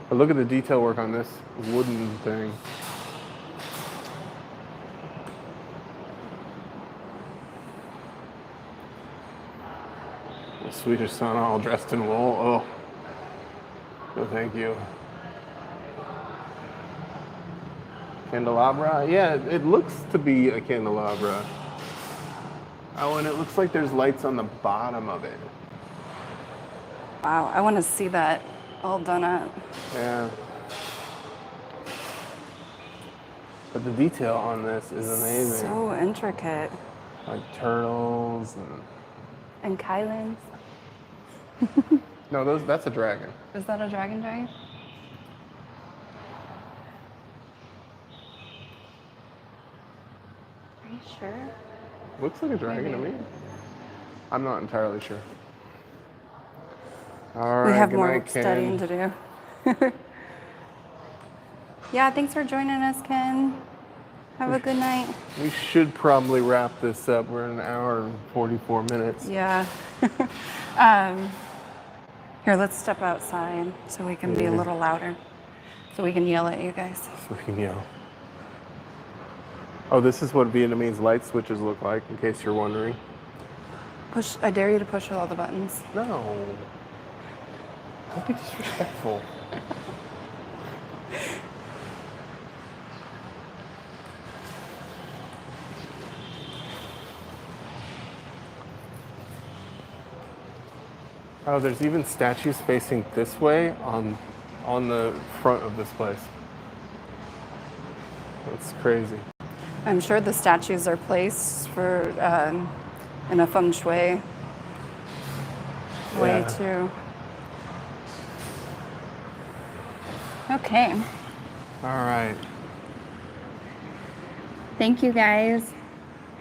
But look at the detail work on this wooden thing. The Swedish sun all dressed in wool. Oh, no thank you. Candelabra? Yeah, it looks to be a candelabra. Oh, and it looks like there's lights on the bottom of it. Wow, I want to see that all done up. Yeah. But the detail on this is amazing. So intricate. Like turtles And Kylans. No, that's a dragon. Is that a dragon giant? Are you sure? Looks like a dragon to me. I'm not entirely sure. All right, We have good more night, Ken. studying to do. Yeah, thanks for joining us, Ken. Have a good night. We should probably wrap this up. We're in 1 hour and 44 minutes. Yeah. Here, let's step outside so we can be a little louder. So we can yell at you guys. So we can yell. Oh, this is what Vietnamese light switches look like, in case you're wondering. I dare you to push all the buttons. No. Don't be disrespectful. Oh, there's even statues facing this way on the front of this place. That's crazy. I'm sure the statues are placed for in a feng shui way too. Okay. All right. Thank you guys.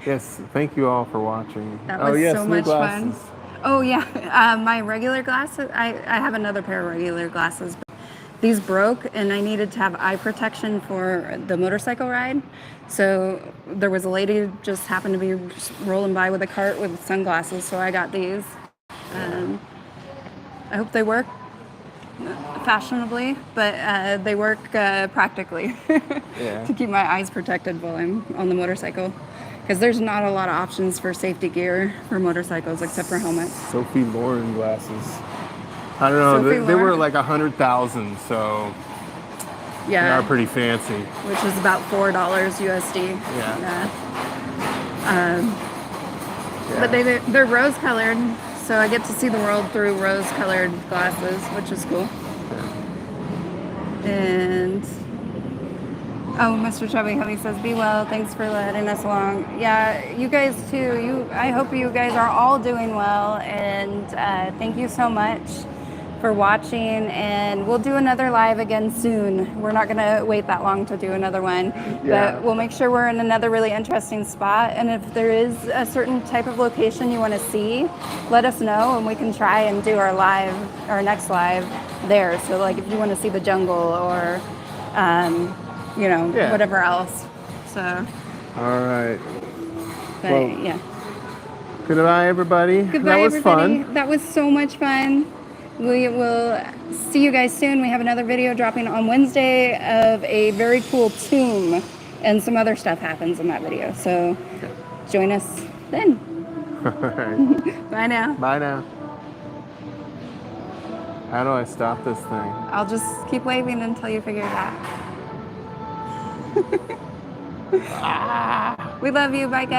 Yes, thank you all for watching. That was so new much glasses. fun. Oh yeah, my regular glasses, I have another pair of regular glasses. But these broke and I needed to have eye protection for the motorcycle ride. So there was a lady who just happened to be rolling by with a cart with sunglasses, so I got these. I hope they work. fashionably, but they work practically Yeah. to keep my eyes protected while I'm on the motorcycle. Because there's not a lot of options for safety gear for motorcycles except for helmets. Sophie Loren glasses. I don't know. Sophie They were Loren? like 100,000, so they Yeah, are pretty fancy. which is about $4 USD. Yeah. But they're rose colored, so I get to see the world through rose colored glasses, which is cool. And oh, Mr. Chubby Hubby says, "Be well. Thanks for letting us along." Yeah, you guys too. I hope you guys are all doing well, and thank you so much for watching. And we'll do another live again soon. We're not gonna wait that long to do another one, but we'll make sure we're in another really interesting spot. And if there is a certain type of location you want to see, let us know, and we can try and do our next live there. So like if you want to see the jungle or whatever else. So All right. but Well, yeah. Goodbye, everybody. Goodbye, That was everybody. fun. That was so much fun. We will see you guys soon. We have another video dropping on Wednesday of a very cool tomb, and some other stuff happens in that video. So join us then. All right. Bye now. Bye now. How do I stop this thing? I'll just keep waving until you figure it out. We love you. Bye, guys.